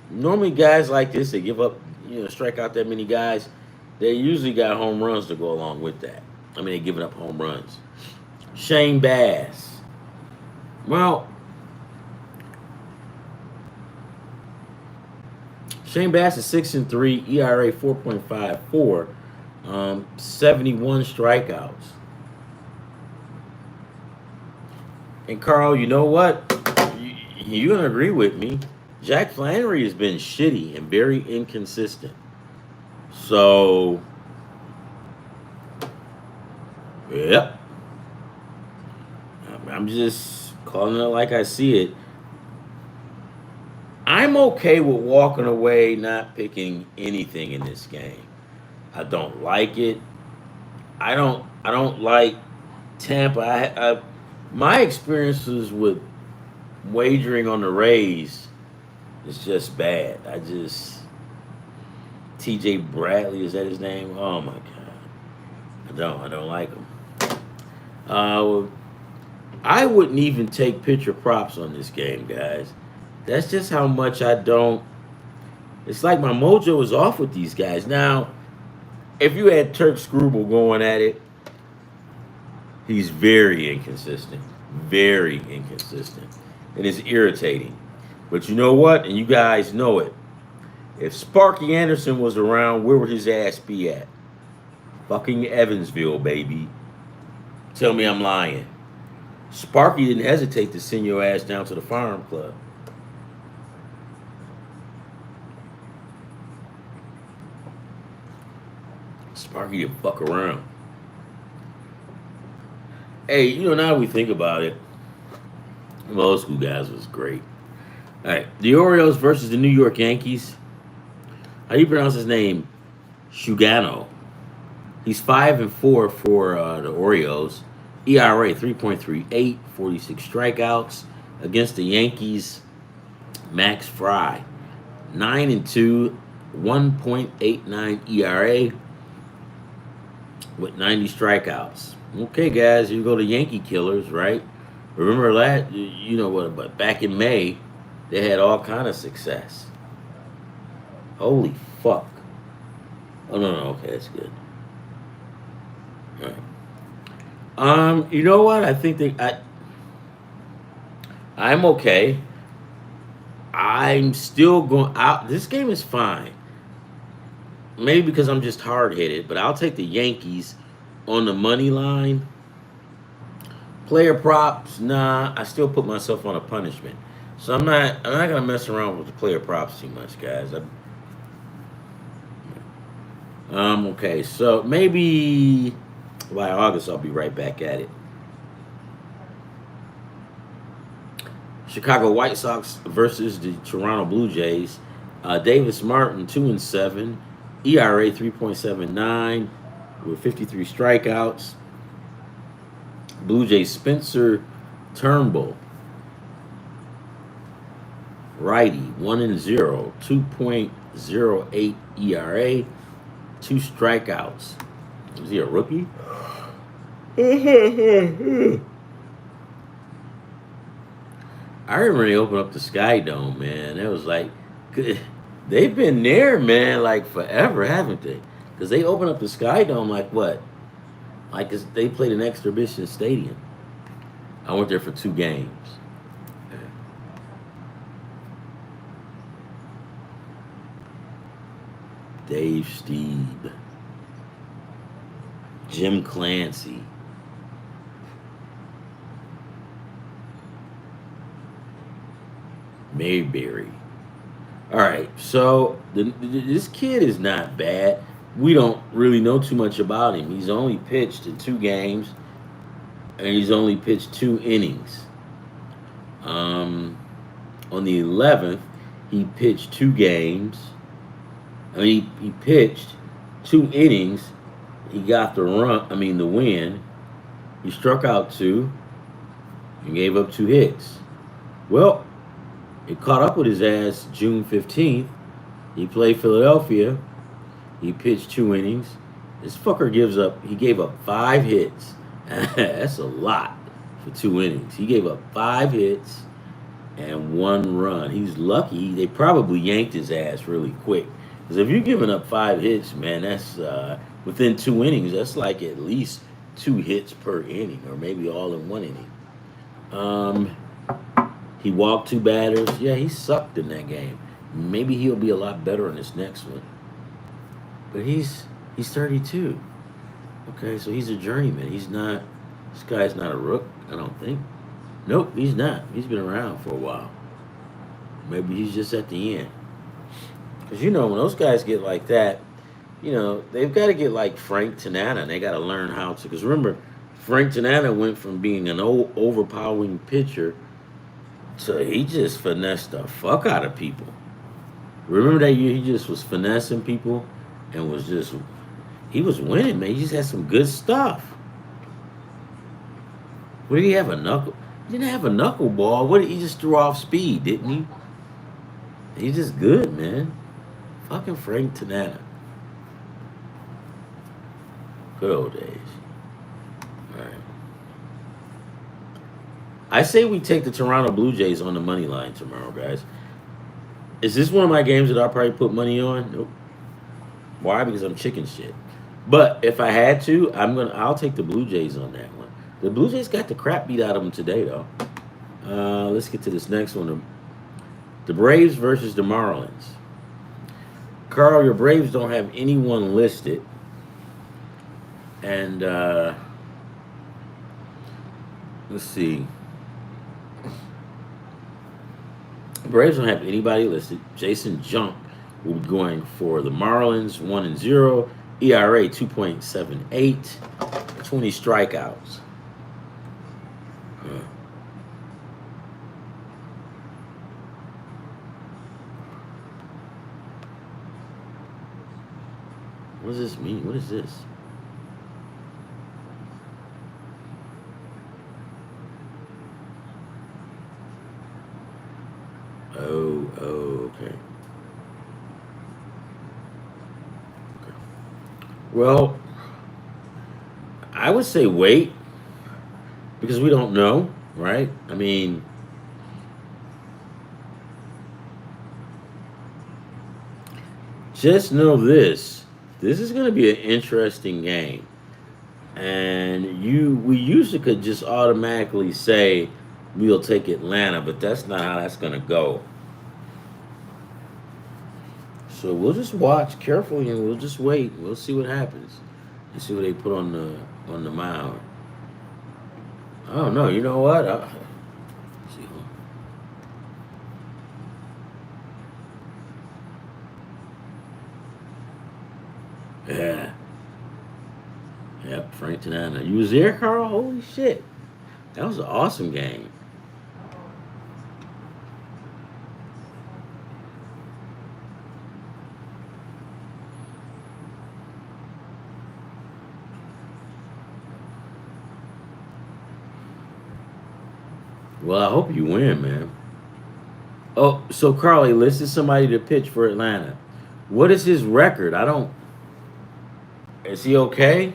normally guys like this, they give up, strike out that many guys. They usually got home runs to go along with that. I mean, they're giving up home runs. Shane Bass. Well, Shane Bass is 6-3, ERA 4.54, 71 strikeouts. And Carl, you know what? You're gonna agree with me. Jack Flannery has been shitty and very inconsistent. So, yep. I'm just calling it like I see it. I'm okay with walking away, not picking anything in this game. I don't like it. I don't like Tampa. My experiences with wagering on the Rays is just bad. T.J. Bradley, is that his name? Oh my God, I don't like him. I wouldn't even take pitcher props on this game, guys. That's just how much I don't. It's like my mojo is off with these guys. Now, if you had Turk Scrubble going at it, he's very inconsistent. Very inconsistent. And it's irritating. But you know what? And you guys know it. If Sparky Anderson was around, where would his ass be at? Fucking Evansville, baby. Tell me I'm lying. Sparky didn't hesitate to send your ass down to the farm club. Sparky didn't fuck around. Hey, now we think about it, the old school guys was great. All right, the Orioles versus the New York Yankees. How do you pronounce his name? Shugano. He's 5-4 for the Orioles. ERA 3.38, 46 strikeouts. Against the Yankees, Max Fry, 9-2, 1.89 ERA with 90 strikeouts. Okay, guys, you go to Yankee Killers, right? Remember that? You know what? But back in May, they had all kind of success. Holy fuck! Oh no, okay, that's good. All right. You know what? I think I'm okay. I'm still going out. This game is fine. Maybe because I'm just hard-headed, but I'll take the Yankees on the money line. Player props, nah. I still put myself on a punishment. So I'm not gonna mess around with the player props too much, guys. Okay, so maybe by August I'll be right back at it. Chicago White Sox versus the Toronto Blue Jays. Davis Martin 2-7, ERA 3.79 with 53 strikeouts. Blue Jays Spencer Turnbull, righty 1-0, 2.08 ERA, 2 strikeouts. Is he a rookie? I remember they opened up the Sky Dome, man. It was like, they've been there, man, like forever, haven't they? Because they opened up the Sky Dome like what? Like they played an exhibition stadium. I went there for 2 games. Dave Steeb, Jim Clancy. Mayberry. All right, so this kid is not bad. We don't really know too much about him. He's only pitched in 2 games, and he's only pitched 2 innings. On the 11th, he pitched 2 games. I mean, he pitched 2 innings. He got the run. I mean, the win. He struck out 2 and gave up 2 hits. Well, it caught up with his ass June 15th. He played Philadelphia. He pitched 2 innings. This fucker he gave up 5 hits. That's a lot for 2 innings. He gave up 5 hits and 1 run. He's lucky. They probably yanked his ass really quick. Because if you're giving up 5 hits, man, that's within 2 innings. That's like at least 2 hits per inning, or maybe all in 1 inning. He walked 2 batters. Yeah, he sucked in that game. Maybe he'll be a lot better in this next one. But he's 32. Okay, so he's a journeyman. This guy's not a rook, I don't think. Nope, he's not. He's been around for a while. Maybe he's just at the end. Because, when those guys get like that, they've got to get like Frank Tanana, and they got to learn how to. Because remember, Frank Tanana went from being an overpowering pitcher to he just finessed the fuck out of people. Remember that year he just was finessing people and he was winning, man. He just had some good stuff. What did he have, a knuckle? He didn't have a knuckleball. He just threw off speed, didn't he? He's just good, man. Fucking Frank Tanana. Good old days. All right. I say we take the Toronto Blue Jays on the money line tomorrow, guys. Is this one of my games that I'll probably put money on? Nope. Why? Because I'm chicken shit. But if I had to, I'll take the Blue Jays on that one. The Blue Jays got the crap beat out of them today, though. Let's get to this next one. The Braves versus the Marlins. Carl, your Braves don't have anyone listed. And let's see. The Braves don't have anybody listed. Jason Junk will be going for the Marlins, 1-0. ERA 2.78. 20 strikeouts. What does this mean? What is this? Oh, okay. Well, I would say wait, because we don't know, right? I mean, just know this. This is going to be an interesting game. And we usually could just automatically say we'll take Atlanta, but that's not how that's going to go. So we'll just watch carefully and we'll just wait. We'll see what happens. And see what they put on the mound. I don't know. You know what? See. Yeah. Yep, Frank Tanana. You was there, Carl? Holy shit. That was an awesome game. Well, I hope you win, man. Oh, so Carly listed somebody to pitch for Atlanta. What is his record? I don't. Is he okay?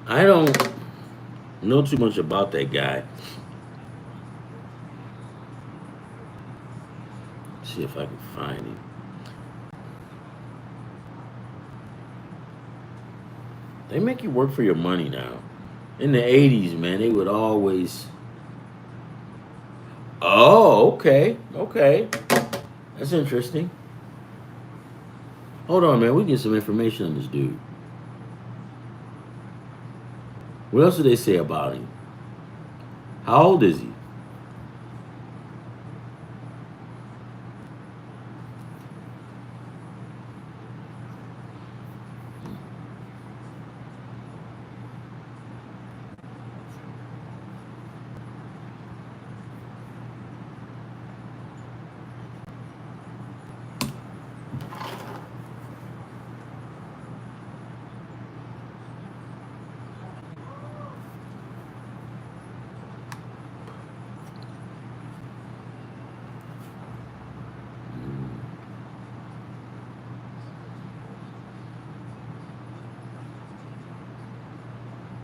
I don't know too much about that guy. See if I can find him. They make you work for your money now. In the '80s, man, they would always. Oh, okay, okay, that's interesting. Hold on, man. We get some information on this dude. What else did they say about him? How old is he?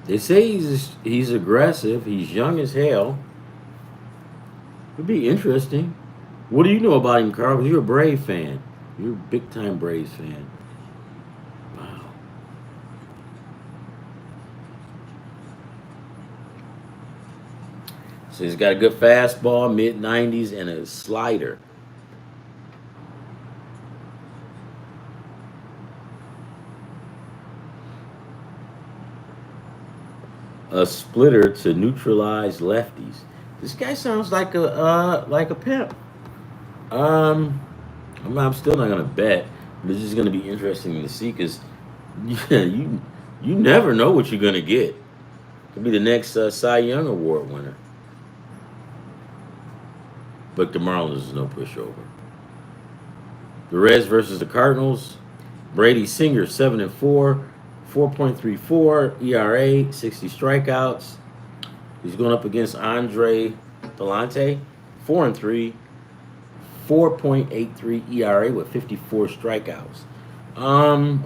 They say he's aggressive. He's young as hell. It'd be interesting. What do you know about him, Carl? 'Cause you're a Brave fan. You're a big time Braves fan. Wow. So he's got a good fastball, mid 90s, and a slider. A splitter to neutralize lefties. This guy sounds like a pimp. Um, I'm still not gonna bet, but it's just gonna be interesting to see because yeah, you never know what you're gonna get. Could be the next Cy Young Award winner, but the Marlins is no pushover. The Reds versus the Cardinals. Brady Singer 7-4, 4.34 ERA, 60 strikeouts. He's going up against Andre Palante, 4-3, 4.83 ERA with 54 strikeouts. Um,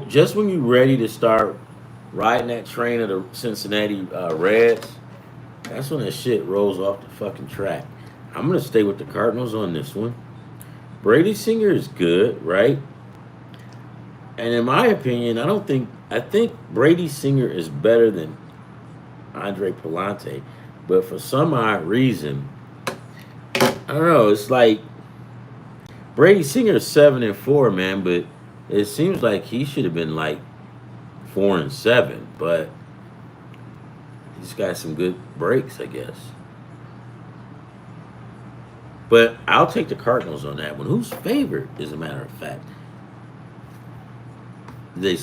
just when you're ready to start riding that train of the Cincinnati Reds, that's when that shit rolls off the fucking track. I'm gonna stay with the Cardinals on this one. Brady Singer is good, right? And in my opinion, I think Brady Singer is better than Andre Palante, but for some odd reason, I don't know. It's like Brady Singer is 7-4, man, but it seems like he should have been like 4-7. But he's got some good breaks, I guess. But I'll take the Cardinals on that one. Who's favored, as a matter of fact? They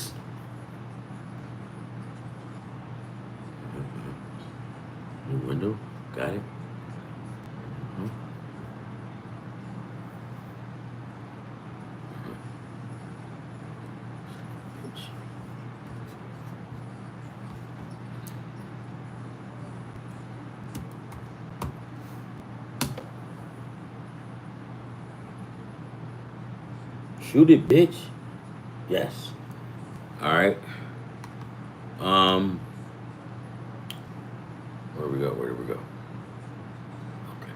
new window, got it. Mhm. Shoot it, bitch. Yes. All right. Um, where we go? Where did we go? Okay.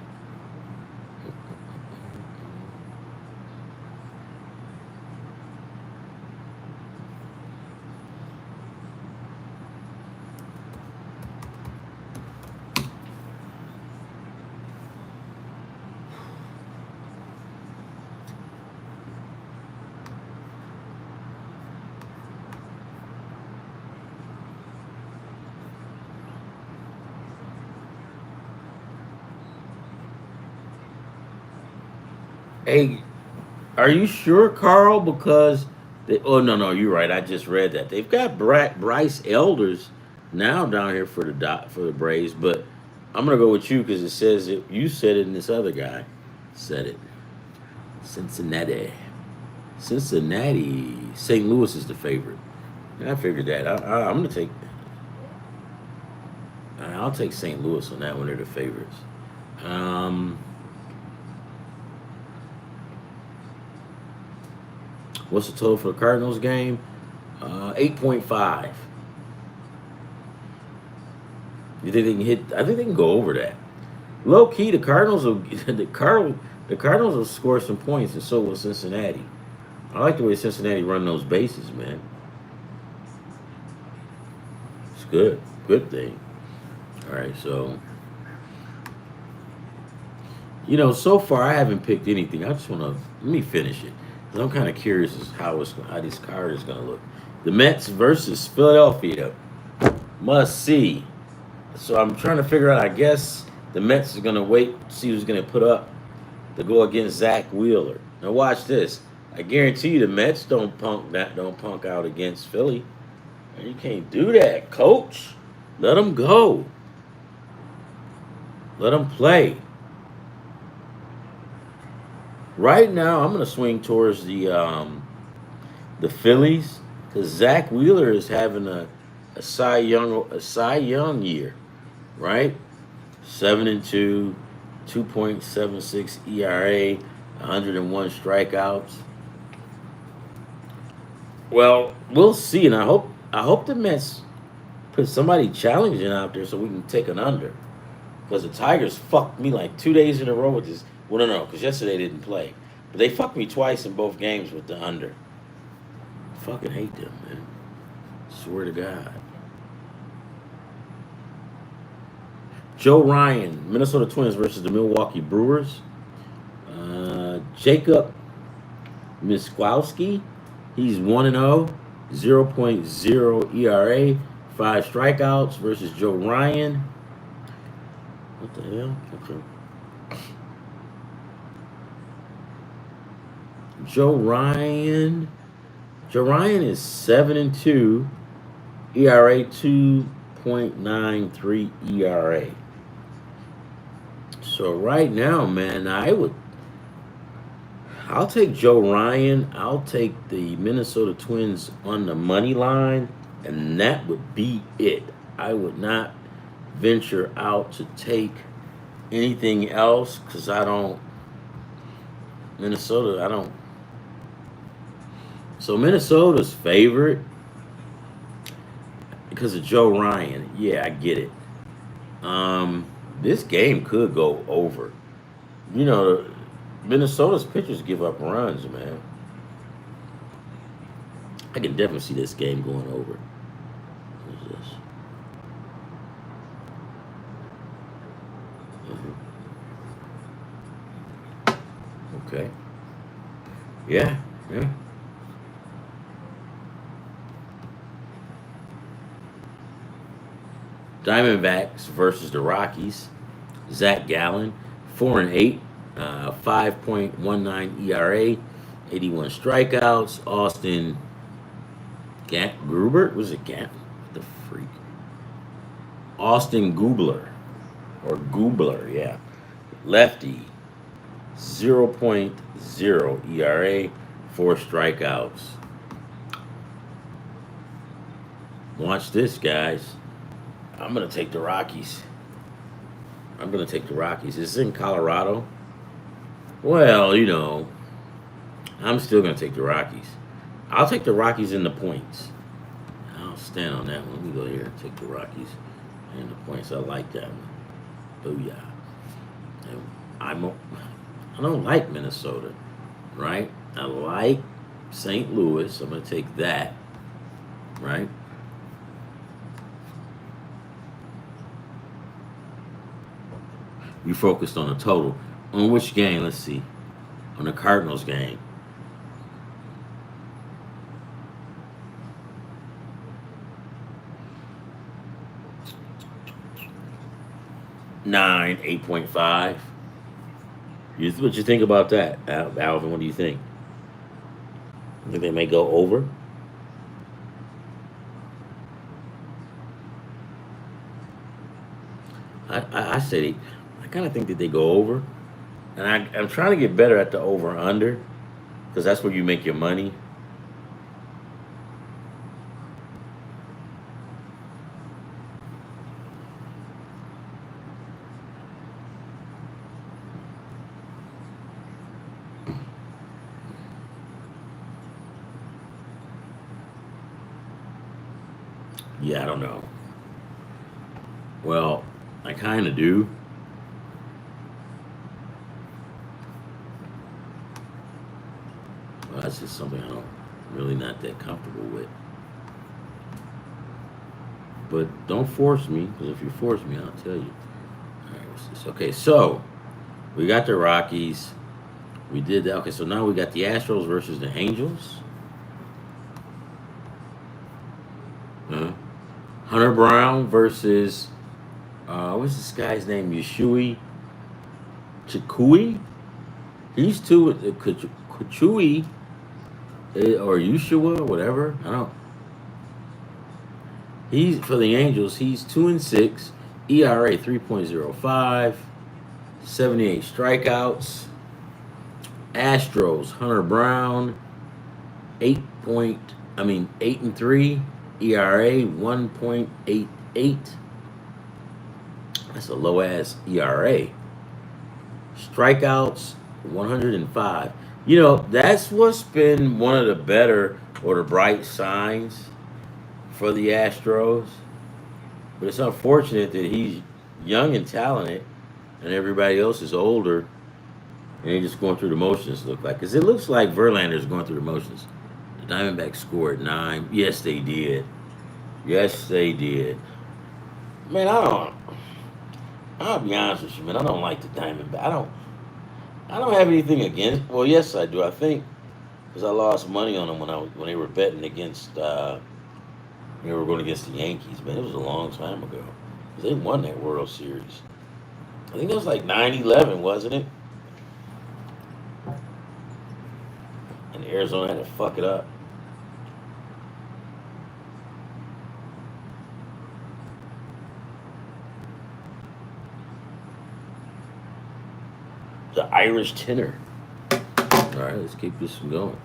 Hey, are you sure, Carl? Because oh no, you're right. I just read that they've got Bryce Elders now down here for the for the Braves, but I'm gonna go with you because it says it. You said it, and this other guy said it. Cincinnati, Cincinnati, St. Louis is the favorite. I figured that. I'm gonna take. I'll take St. Louis on that one. They're the favorites. Um, what's the total for the Cardinals game? 8.5. You think they can hit? I think they can go over that. Low key, the Cardinals will the Cardinals will score some points, and so will Cincinnati. I like the way Cincinnati run those bases, man. It's good, good thing. All right, so so far I haven't picked anything. I just want to let me finish it because I'm kind of curious as how this card is going to look. The Mets versus Philadelphia, must see. So I'm trying to figure out. I guess the Mets are going to wait, see who's going to put up to go against Zach Wheeler. Now watch this. I guarantee you the Mets don't punk out against Philly. You can't do that, coach. Let them go. Let them play. Right now, I'm gonna swing towards the Phillies because Zach Wheeler is having a Cy Young year, right? 7-2, 2.76 ERA, 101 strikeouts. Well, we'll see, and I hope the Mets put somebody challenging out there so we can take an under. Because the Tigers fucked me like 2 days in a row with this. Well, no, because yesterday they didn't play, but they fucked me twice in both games with the under. I fucking hate them, man. Swear to God. Joe Ryan, Minnesota Twins versus the Milwaukee Brewers. Jacob Miskowski, he's 1-0, 0.0 ERA, 5 strikeouts versus Joe Ryan. What the hell? Okay. Joe Ryan. Joe Ryan is 7-2, ERA 2.93 ERA. So right now, man, I'll take Joe Ryan. I'll take the Minnesota Twins on the money line, and that would be it. I would not venture out to take anything else because I don't. Minnesota, I don't. So Minnesota's favorite because of Joe Ryan. Yeah, I get it. This game could go over. You know, Minnesota's pitchers give up runs, man. I can definitely see this game going over. What's this? Okay. Yeah, yeah. Diamondbacks versus the Rockies. Zach Gallen, 4-8, 5.19 ERA, 81 strikeouts. Austin Gruber, was it Gant? What the freak? Austin Gubler, yeah. Lefty, 0.0 ERA, 4 strikeouts. Watch this, guys. I'm going to take the Rockies. It's in Colorado. Well, I'm still going to take the Rockies. I'll take the Rockies in the points. I'll stand on that one. Let me go here and take the Rockies in the points. I like that one. Booyah. And I don't like Minnesota, right? I like St. Louis. I'm going to take that, right? You focused on the total. On which game? Let's see. On the Cardinals game. 9, 8.5. What you think about that, Alvin? What do you think? You think they may go over? I say I kind of think that they go over, and I'm trying to get better at the over under because that's where you make your money. Yeah, I don't know. Well, I kind of do. Well, that's just something I don't really not that comfortable with. But don't force me because if you force me, I'll tell you. All right, what's this? Okay, so we got the Rockies. We did that. Okay, so now we got the Astros versus the Angels. Uh, Hunter Brown versus what's this guy's name? Yushui Chikui. He's two with Kachui or Yushua, whatever. I don't. He's for the Angels. He's 2-6, ERA 3.05, 78 strikeouts. Astros Hunter Brown 8-3, ERA 1.88. That's a low ass ERA. Strikeouts 105. You know, that's what's been one of the better or the bright signs for the Astros. But it's unfortunate that he's young and talented and everybody else is older and they're just going through the motions, look like. Because it looks like Verlander's going through the motions. The Diamondbacks scored 9. Yes, they did. Yes, they did. Man, I'll be honest with you, man. I don't like the Diamondbacks. I don't have anything against. Well, yes, I do. I think because I lost money on them when they were betting against. They were going against the Yankees. Man, it was a long time ago. 'Cause they won that World Series. I think it was like 9-11, wasn't it? And Arizona had to fuck it up. The Irish tenor. All right, let's keep this one going.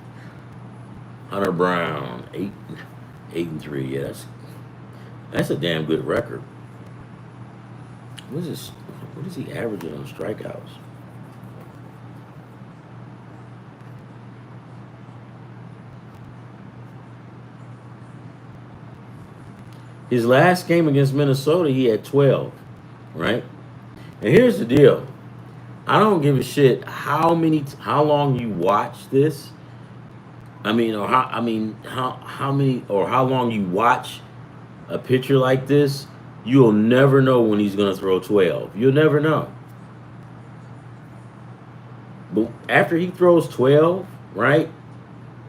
Hunter Brown, 8-3. Yeah, that's a damn good record. What is this? What is he averaging on strikeouts? His last game against Minnesota, he had 12, right? And here's the deal. I don't give a shit how long you watch this. How many or how long you watch a pitcher like this, you'll never know when he's gonna throw 12. You'll never know. But after he throws 12, right?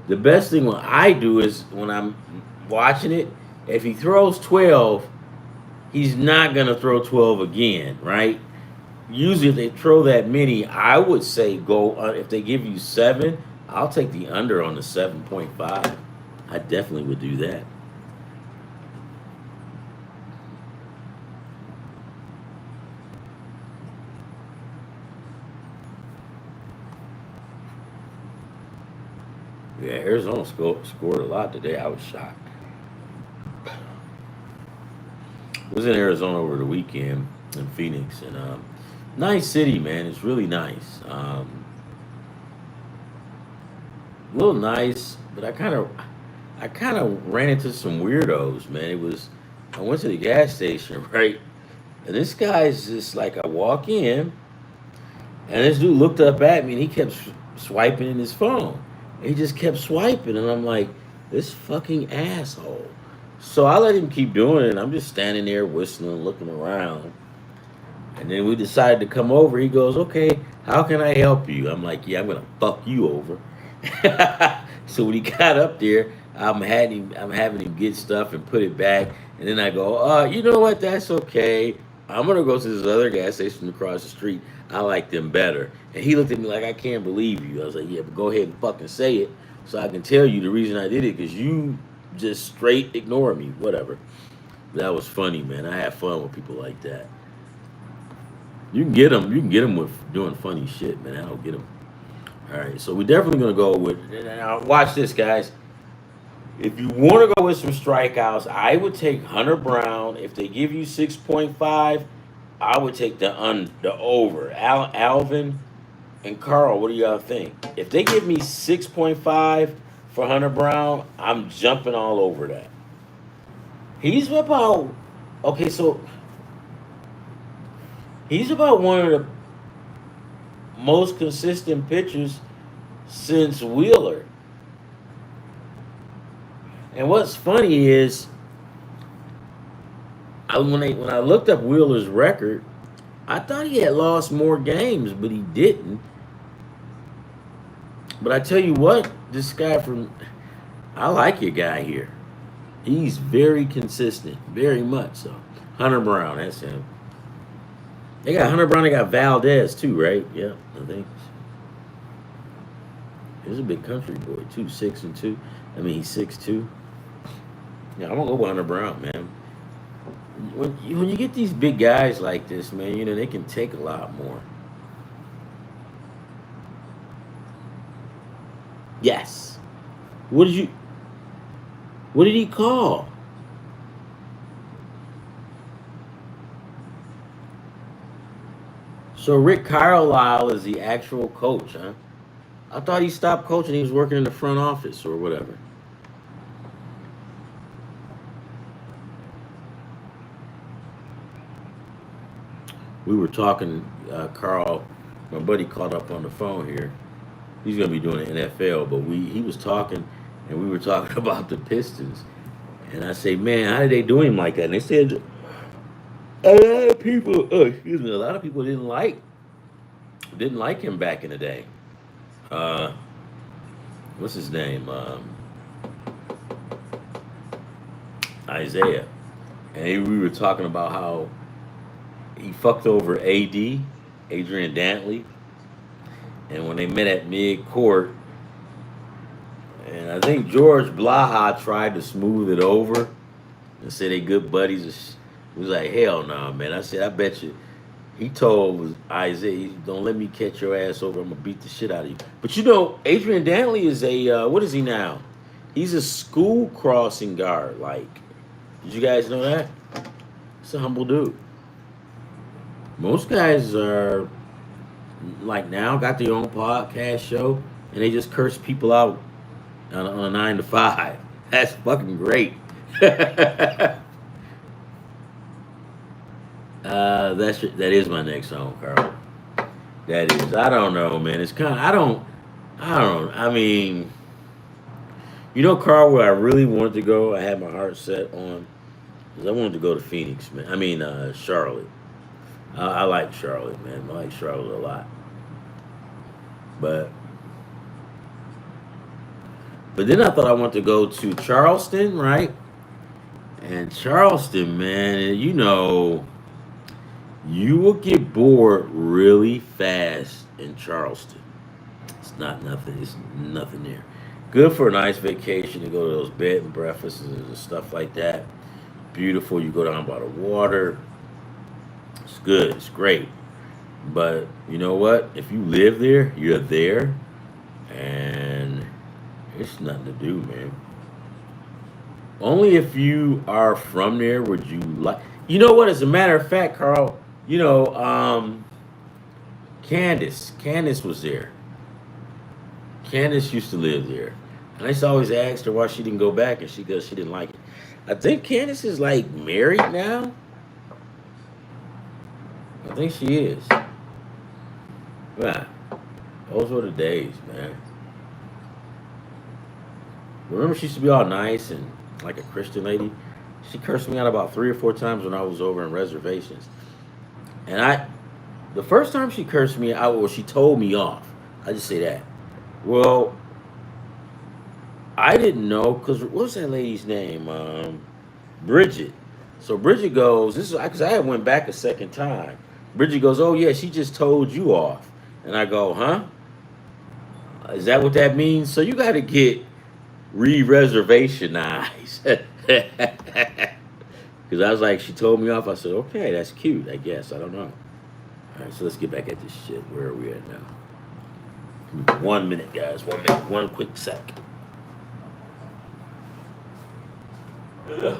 The best thing what I do is when I'm watching it, if he throws 12, he's not gonna throw 12 again, right? Usually, if they throw that many, I would say go. If they give you 7, I'll take the under on the 7.5. I definitely would do that. Yeah, Arizona scored a lot today. I was shocked. Was in Arizona over the weekend in Phoenix, and nice city, man. It's really nice. A little nice, but I kind of ran into some weirdos, man. I went to the gas station, right, and this guy's just like I walk in, and this dude looked up at me, and he kept swiping in his phone. He just kept swiping, and I'm like, this fucking asshole. So I let him keep doing it. And I'm just standing there whistling, looking around. And then we decided to come over. He goes, okay, how can I help you? I'm like, yeah, I'm gonna fuck you over. So when he got up there, I'm having him get stuff and put it back. And then I go, you know what? That's okay. I'm gonna go to this other gas station across the street. I like them better. And he looked at me like, I can't believe you. I was like, yeah, but go ahead and fucking say it so I can tell you the reason I did it because you just straight ignore me. Whatever. That was funny, man. I have fun with people like that. You can get them. You can get them with doing funny shit, man. I don't get them. All right, so we're definitely gonna go with. Now, watch this, guys. If you want to go with some strikeouts, I would take Hunter Brown. If they give you 6.5, I would take the over. Alvin and Carl, what do y'all think? If they give me 6.5 for Hunter Brown, I'm jumping all over that. He's about okay, so he's about one of the most consistent pitchers since Wheeler. And what's funny is when I looked up Wheeler's record, I thought he had lost more games, but he didn't. But I tell you what, this guy from I like your guy here. He's very consistent, very much so. Hunter Brown, that's him. They got Hunter Brown, they got Valdez too, right? Yeah, I think. He's a big country boy too, 6-2. I mean, he's 6'2". Yeah, I'm gonna go with Hunter Brown, man. When you get these big guys like this, man, you know they can take a lot more. Yes. What did you? What did he call? So Rick Carlisle is the actual coach, huh? I thought he stopped coaching. He was working in the front office or whatever. We were talking, Carl, my buddy called up on the phone here. He's gonna be doing the NFL, but he was talking, and we were talking about the Pistons, and I say, man, how did they do him like that? And they said a lot of people, excuse me, a lot of people didn't like him back in the day. Uh, what's his name? Isaiah, and we were talking about how he fucked over AD, Adrian Dantley, and when they met at mid court, and I think George Blaha tried to smooth it over and say they good buddies. He was like, hell no, man. I said, I bet you. He told Isaiah, don't let me catch your ass over. I'm gonna beat the shit out of you. But you know, Adrian Dantley is a what is he now? He's a school crossing guard. Like, did you guys know that? He's a humble dude. Most guys are like now got their own podcast show and they just curse people out on a 9 to 5. That's fucking great. That is my next song, Carl. That is. I don't know, man. It's kind of. I don't. I mean, you know, Carl, where I really wanted to go, I had my heart set on. Is I wanted to go to Phoenix, man. I mean, Charlotte. I like Charlotte, man. I like Charlotte a lot. But then I thought I wanted to go to Charleston, right? And Charleston, man, you know, you will get bored really fast in Charleston. It's not nothing. It's nothing there. Good for a nice vacation to go to those bed and breakfasts and stuff like that. Beautiful. You go down by the water. It's good. It's great. But you know what? If you live there, you're there, and it's nothing to do, man. Only if you are from there would you like. You know what? As a matter of fact, Carl, you know, Candace was there. Candace used to live there, and I used to always ask her why she didn't go back, and she goes she didn't like it. I think Candace is like married now. I think she is. Yeah, those were the days, man. Remember, she used to be all nice and like a Christian lady. She cursed me out about 3 or 4 times when I was over in reservations. And the first time she cursed me out, well, she told me off. I just say that. Well, I didn't know because what was that lady's name? Bridget. So Bridget goes, this is because I had went back a second time. Bridget goes, oh yeah, she just told you off. And I go, huh? Is that what that means? So you got to get re-reservationized. Because I was like, she told me off. I said, okay, that's cute, I guess. I don't know. All right, so let's get back at this shit. Where are we at now? 1 minute, guys. 1 minute. One quick sec. Ugh.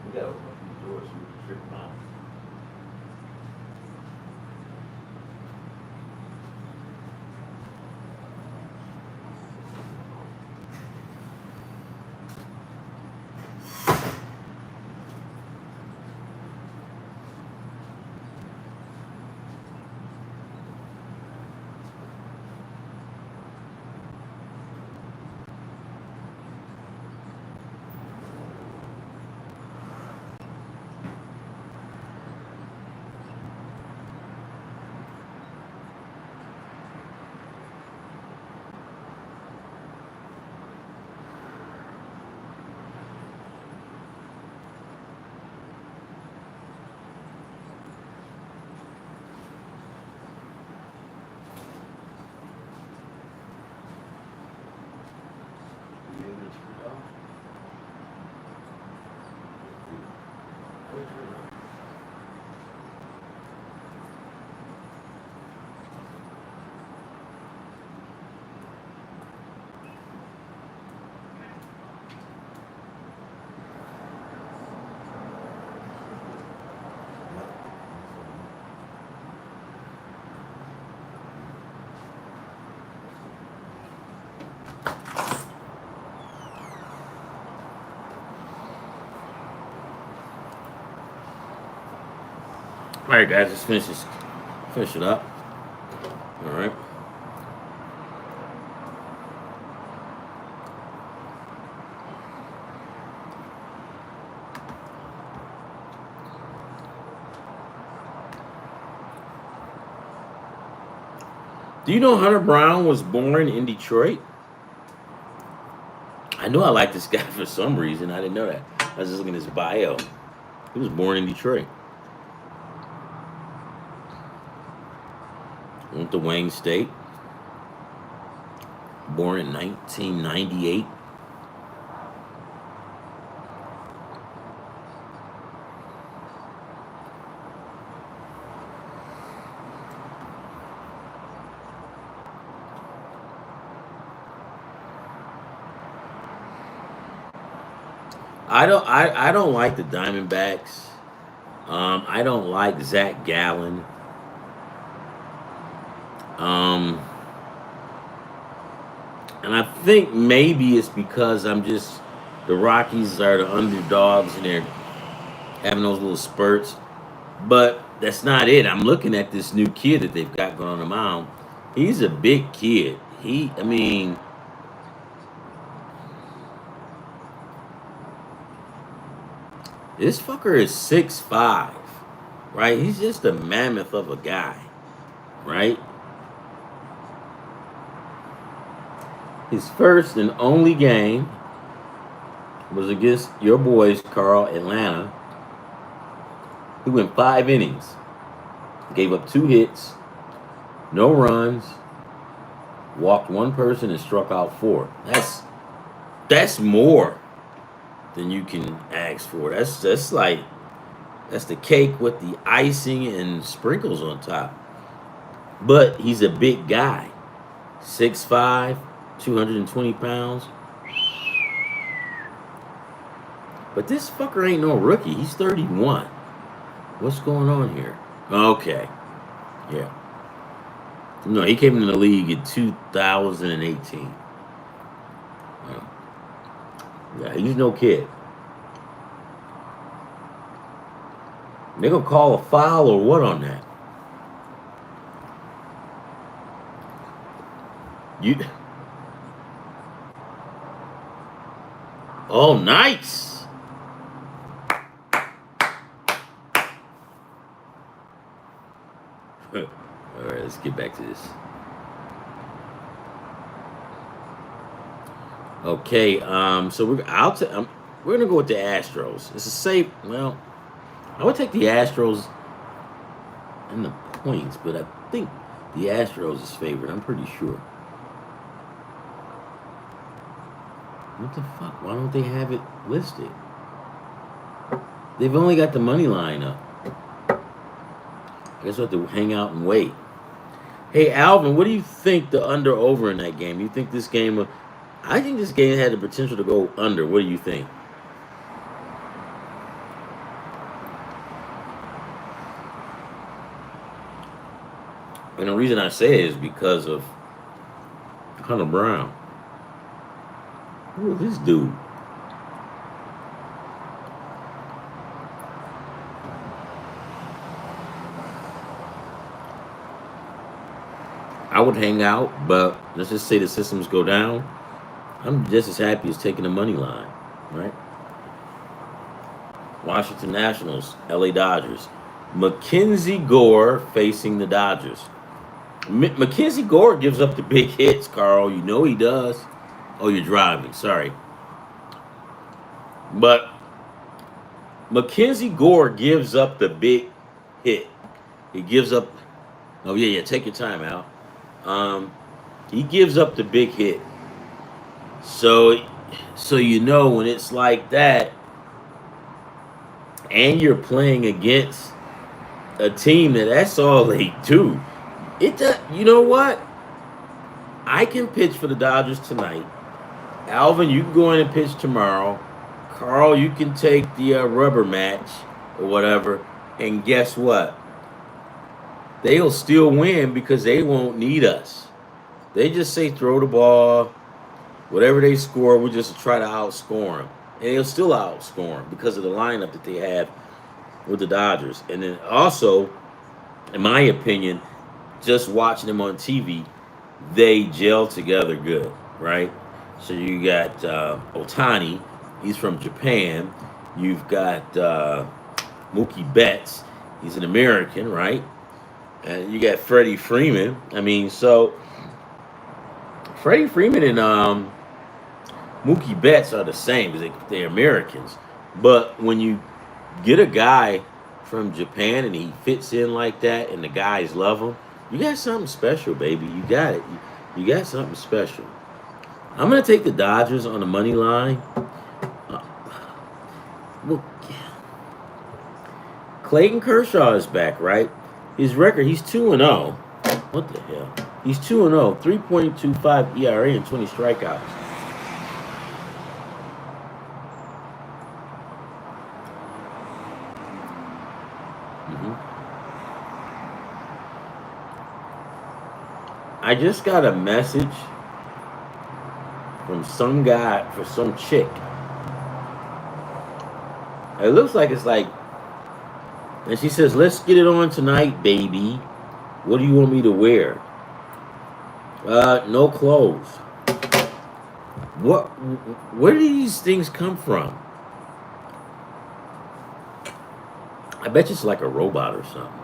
We gotta open up these doors so we can trip them out. You able to turn it off? All right, guys, let's finish it up. All right. Do you know Hunter Brown was born in Detroit? I knew I liked this guy for some reason. I didn't know that. I was just looking at his bio. He was born in Detroit. Went to Wayne State. Born in 1998. I don't like the Diamondbacks. I don't like Zach Gallen. Um, and I think maybe it's because the Rockies are the underdogs and they're having those little spurts. But that's not it. I'm looking at this new kid that they've got going on the mound. He's a big kid. I mean, this fucker is 6'5", right? He's just a mammoth of a guy, right? His first and only game was against your boys, Carl, Atlanta. He went 5 innings, gave up 2 hits, no runs, walked 1 person, and struck out 4. That's more than you can ask for. That's the cake with the icing and sprinkles on top. But he's a big guy, 6'5", 220 pounds. But this fucker ain't no rookie. He's 31. What's going on here? Okay. Yeah. No, he came into the league in 2018. Yeah, he's no kid. They gonna call a foul or what on that? You. Oh, nice. All right, let's get back to this. Okay, so we're gonna go with the Astros. It's a safe. Well, I would take the Astros in the points, but I think the Astros is favored. I'm pretty sure. What the fuck? Why don't they have it listed? They've only got the money line up. I guess we'll have to hang out and wait. Hey, Alvin, what do you think the under over in that game? You think this game? I think this game had the potential to go under. What do you think? And the reason I say it is because of Hunter Brown. Who is this dude? I would hang out, but let's just say the systems go down. I'm just as happy as taking the money line, right? Washington Nationals, LA Dodgers. Mackenzie Gore facing the Dodgers. Mackenzie Gore gives up the big hits, Carl. You know he does. Oh, you're driving. Sorry. But Mackenzie Gore gives up the big hit. He gives up. Oh, yeah. Take your time out. He gives up the big hit. So you know when it's like that, and you're playing against a team that's all they do. It does. You know what? I can pitch for the Dodgers tonight. Alvin, you can go in and pitch tomorrow. Carl, you can take the rubber match or whatever. And guess what? They'll still win because they won't need us. They just say throw the ball. Whatever they score, we just try to outscore them. And they'll still outscore them because of the lineup that they have with the Dodgers. And then also, in my opinion, just watching them on TV, they gel together good, right? So you got Otani, he's from Japan. You've got Mookie Betts, he's an American, right? And you got Freddie Freeman. I mean, so Freddie Freeman and Mookie Betts are the same because they're Americans. But when you get a guy from Japan and he fits in like that and the guys love him, you got something special, baby. You got it. You got something special. I'm going to take the Dodgers on the money line. Well, Clayton Kershaw is back, right? His record, he's 2-0. What the hell? He's 2-0, 3.25 ERA and 20 strikeouts. I just got a message from some guy for some chick. It looks like it's like, and she says, "Let's get it on tonight, baby. What do you want me to wear?" No clothes. What? Where do these things come from? I bet you it's like a robot or something.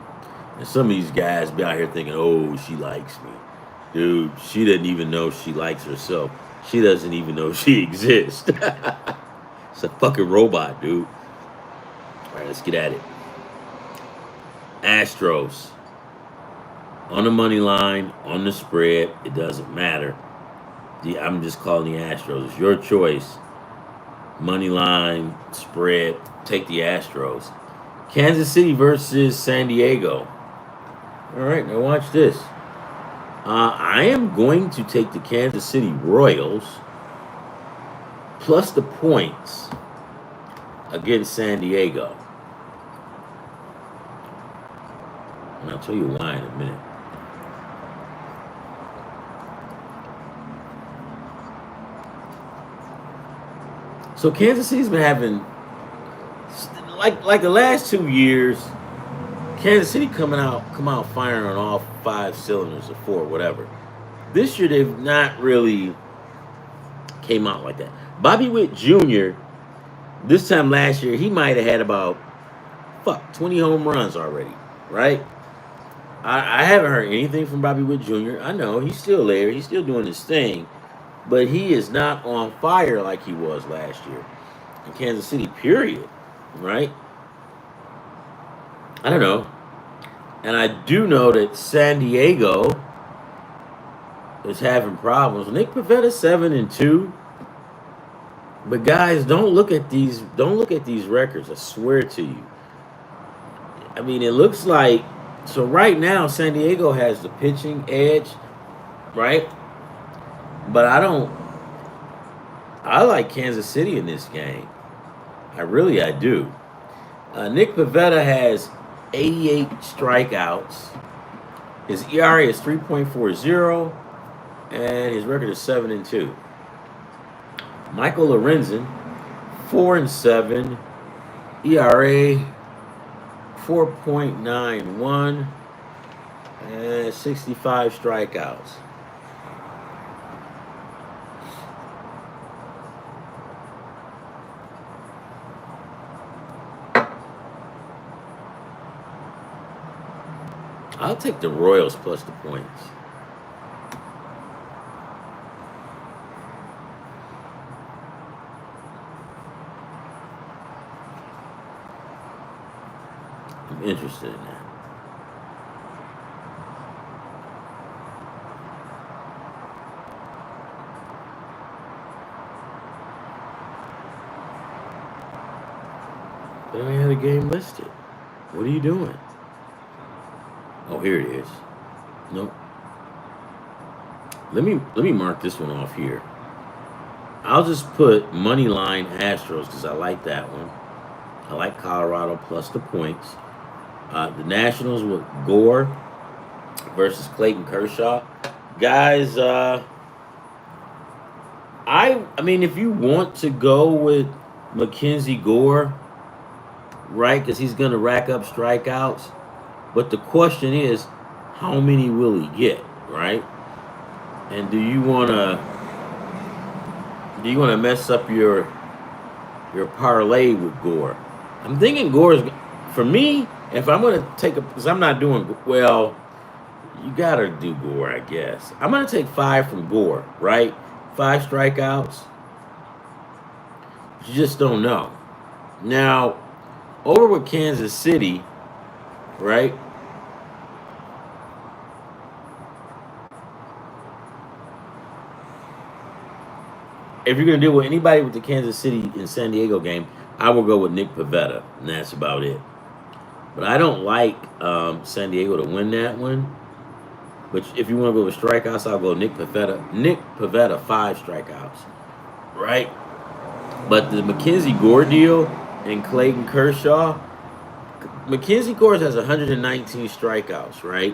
And some of these guys be out here thinking, "Oh, she likes me." Dude, she doesn't even know she likes herself. She doesn't even know she exists. It's a fucking robot, dude. All right, let's get at it. Astros. On the money line, on the spread, it doesn't matter. I'm just calling the Astros. It's your choice. Money line, spread, take the Astros. Kansas City versus San Diego. All right, now watch this. I am going to take the Kansas City Royals plus the points against San Diego. And I'll tell you why in a minute. So Kansas City's been having, like the last 2 years, Kansas City come out firing on all 5 cylinders or 4, whatever. This year they've not really came out like that. Bobby Witt Jr. this time last year he might have had about 20 home runs already, right? I haven't heard anything from Bobby Witt Jr. I know he's still there, he's still doing his thing, but he is not on fire like he was last year in Kansas City. Period. Right? I don't know. And I do know that San Diego is having problems. Nick Pivetta 7-2. But guys, don't look at these records. I swear to you. I mean, it looks like so right now San Diego has the pitching edge, right? But I like Kansas City in this game. I do. Nick Pivetta has 88 strikeouts. His ERA is 3.40, and his record is 7-2. Michael Lorenzen, 4-7, ERA 4.91, and 65 strikeouts. I'll take the Royals plus the points. I'm interested in that. But I don't have the game listed. What are you doing? Oh, here it is. Nope. Let me mark this one off here. I'll just put money line Astros because I like that one. I like Colorado plus the points. The Nationals with Gore versus Clayton Kershaw. Guys, I mean, if you want to go with Mackenzie Gore, right, because he's going to rack up strikeouts. But the question is, how many will he get, right? And do you want to mess up your parlay with Gore? I'm thinking Gore's, for me, if I'm going to take because I'm not doing well, you got to do Gore, I guess. I'm going to take 5 from Gore, right? 5 strikeouts. You just don't know. Now, over with Kansas City, right? If you're going to deal with anybody with the Kansas City and San Diego game, I will go with Nick Pivetta, and that's about it. But I don't like San Diego to win that one. But if you want to go with strikeouts, I'll go Nick Pivetta. Nick Pivetta, 5 strikeouts, right? But the Mackenzie Gore deal and Clayton Kershaw, Mackenzie Gore has 119 strikeouts, right?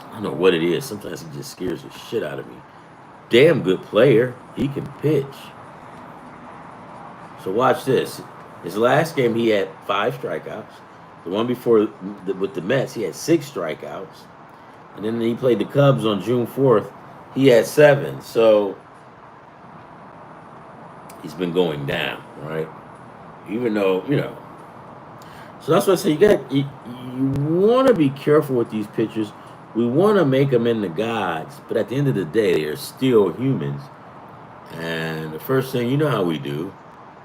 I don't know what it is. Sometimes he just scares the shit out of me. Damn good player. He can pitch. So watch this. His last game, he had 5 strikeouts. The one before with the Mets, he had 6 strikeouts. And then he played the Cubs on June 4th. He had 7. So he's been going down, right? Even though, So that's what I say. You want to be careful with these pitchers. We want to make them into gods, but at the end of the day, they're still humans. And the first thing, you know how we do,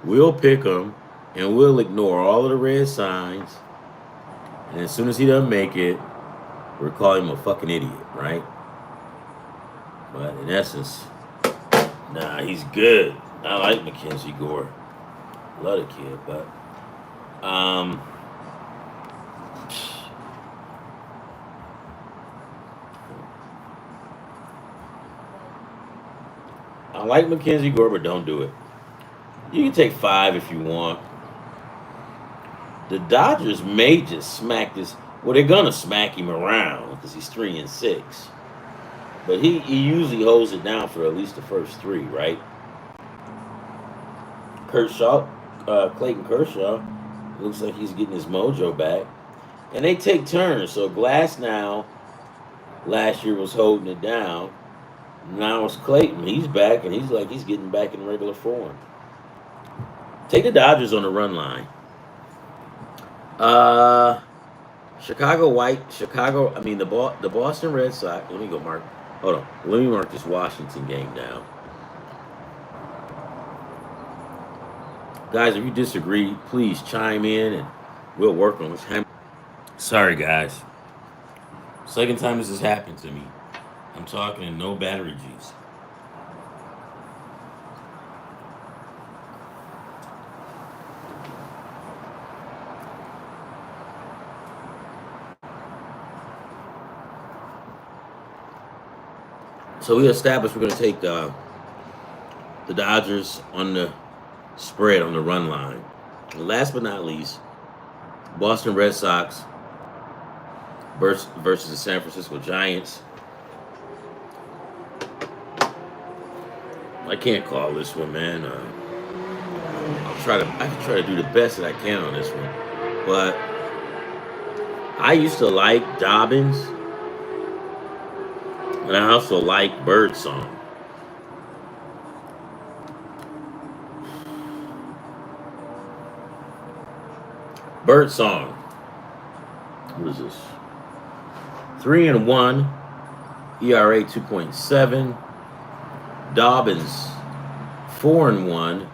we'll pick them, and we'll ignore all of the red signs. And as soon as he doesn't make it, we're calling him a fucking idiot, right? But in essence, nah, he's good. I like Mackenzie Gore. Love the kid, but I like Mackenzie Gore, but don't do it. You can take 5 if you want. The Dodgers may just smack this. Well, they're gonna smack him around because he's 3-6. But he usually holds it down for at least the first 3, right? Clayton Kershaw, Looks like he's getting his mojo back. And they take turns. So Glass now, last year was holding it down. Now it's Clayton. He's back, and he's like he's getting back in regular form. Take the Dodgers on the run line. Uh, Chicago White, Chicago. I mean the Boston Red Sox. Let me go mark. Hold on. Let me mark this Washington game down, guys. If you disagree, please chime in, and we'll work on this. Sorry, guys. Second time this has happened to me. I'm talking and no battery juice. So we established we're going to take the Dodgers on the spread on the run line. And last but not least, Boston Red Sox versus the San Francisco Giants. I can't call this one, man. I can try to do the best that I can on this one, but I used to like Dobbins, and I also like Birdsong. Birdsong. What is this? 3-1, ERA 2.7. Dobbins 4-1,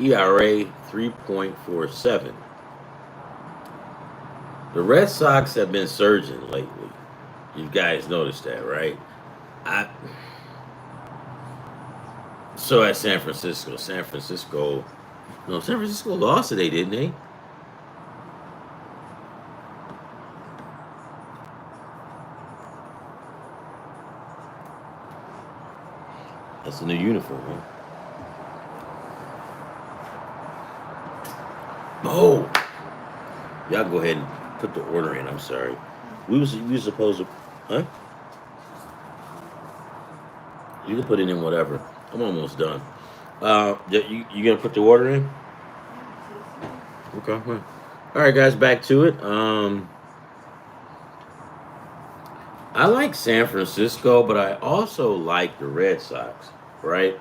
ERA 3.47. The Red Sox have been surging lately. You guys noticed that, right? I so at San Francisco. No, San Francisco lost today, didn't they? That's a new uniform, huh? Oh, y'all go ahead and put the order in. I'm sorry. We were supposed to, huh? You can put it in whatever. I'm almost done. You gonna put the order in? Okay. All right, guys, back to it. I like San Francisco, but I also like the Red Sox. Right?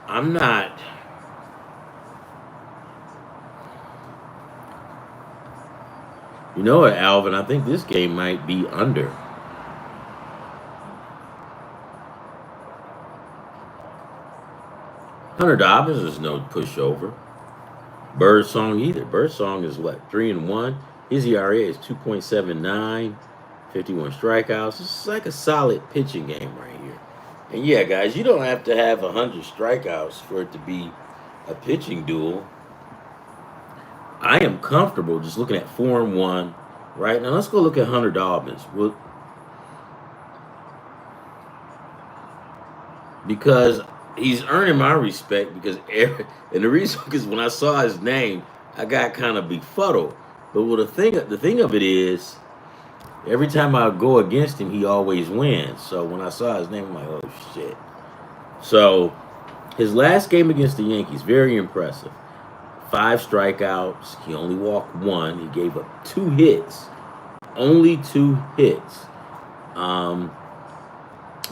I'm not. You know what, Alvin? I think this game might be under. Hunter Dobbins is no pushover. Birdsong either. Birdsong is what, 3-1. His ERA is 2.79, 51 strikeouts. It's like a solid pitching game right here. And yeah, guys, you don't have to have 100 strikeouts for it to be a pitching duel. I am comfortable just looking at 4-1. Right now, let's go look at Hunter Dobbins. Because he's earning my respect because and the reason because when I saw his name, I got kind of befuddled. But the thing of it is, every time I go against him, he always wins. So when I saw his name, I'm like, oh shit. So his last game against the Yankees, very impressive. 5 strikeouts. He only walked 1. He gave up 2 hits. Only 2 hits.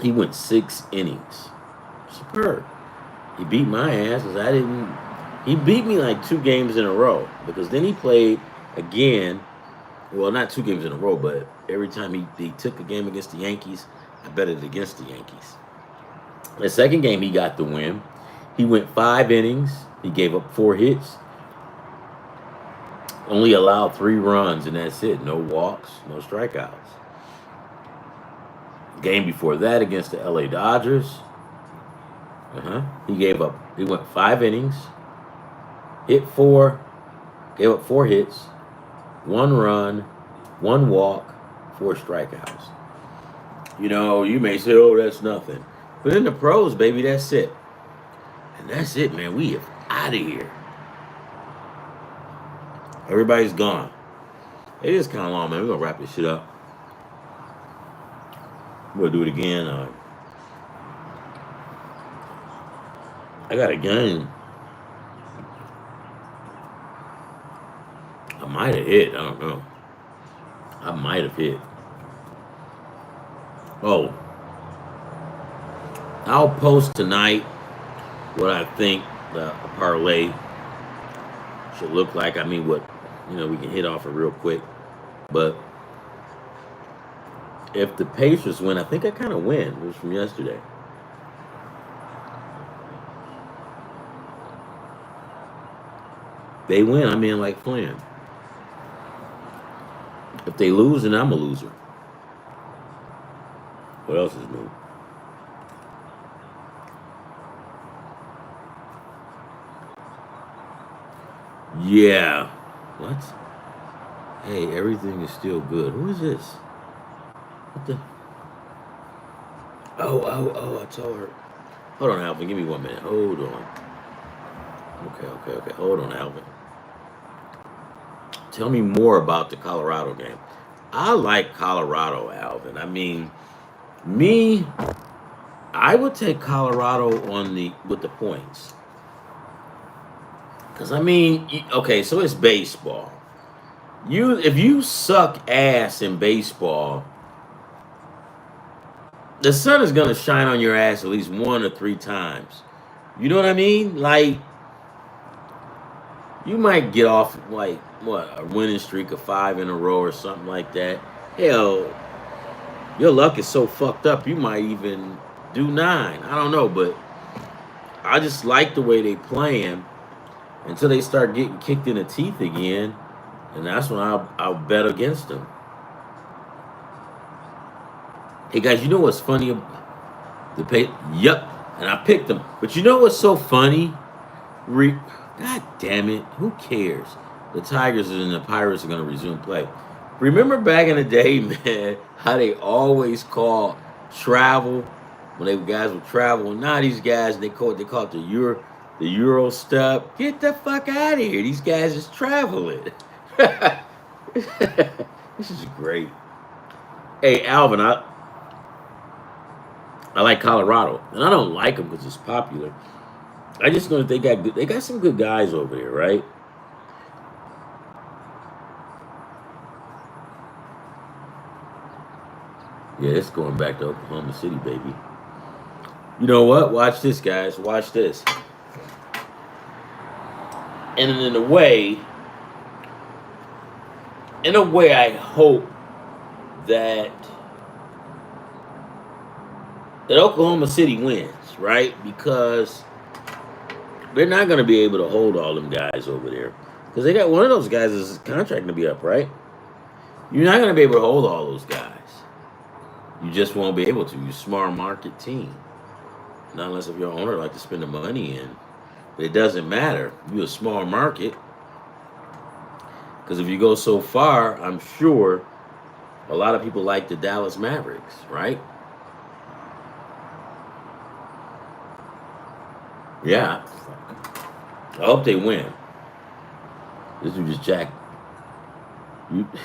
He went 6 innings. Superb. He beat my ass because I didn't. He beat me like 2 games in a row because then he played again. Well, not 2 games in a row, but every time he took a game against the Yankees, I bet it against the Yankees. The second game, he got the win. He went 5 innings. He gave up 4 hits. Only allowed 3 runs, and that's it. No walks, no strikeouts. Game before that against the LA Dodgers. He went 5 innings, hit 4, gave up 4 hits, 1 run, 1 walk, 4 strikeouts. You know, you may say, oh, that's nothing. But in the pros, baby, that's it. And that's it, man. We are out of here. Everybody's gone. It is kind of long, man. We're going to wrap this shit up. We'll do it again. I got a game. might have hit. I don't know. I might have hit. Oh, I'll post tonight what I think the parlay should look like. I mean, what we can hit off it real quick. But if the Pacers win, I think I kind of win. It was from yesterday. They win, I'm in like playing. If they lose, then I'm a loser. What else is new? Yeah. What? Hey, everything is still good. Who is this? What the? Oh, I told her. Hold on, Alvin. Give me 1 minute. Hold on. Okay. Hold on, Alvin. Tell me more about the Colorado game. I like Colorado, Alvin. I mean, me, I would take Colorado on the with the points. Cause I mean, okay, so it's baseball. If you suck ass in baseball, the sun is gonna shine on your ass at least 1 or 3 times. You know what I mean? Like you might get off like what a winning streak of 5 in a row or something like that. Hell, your luck is so fucked up you might even do 9. I don't know, but I just like the way they playing until they start getting kicked in the teeth again, and that's when I'll bet against them. Hey guys, you know what's funny? The pay, yep, and I picked them. But you know what's so funny? God damn it, who cares? The Tigers and the Pirates are going to resume play. Remember back in the day, man, how they always call travel when they guys would travel. And now these guys they call it the Euro step. Get the fuck out of here! These guys is traveling. This is great. Hey Alvin, I like Colorado, and I don't like them because it's popular. I just know that they got some good guys over there, right? Yeah, it's going back to Oklahoma City, baby. You know what? Watch this, guys. Watch this. And in a way, I hope that Oklahoma City wins, right? Because they're not going to be able to hold all them guys over there. Because they got one of those guys' is contract to be up, right? You're not going to be able to hold all those guys. You just won't be able to. You're a smart market team. Not unless if your owner like to spend the money in. But it doesn't matter. You're a small market. Because if you go so far, I'm sure a lot of people like the Dallas Mavericks, right? Yeah. I hope they win. This dude just jacked.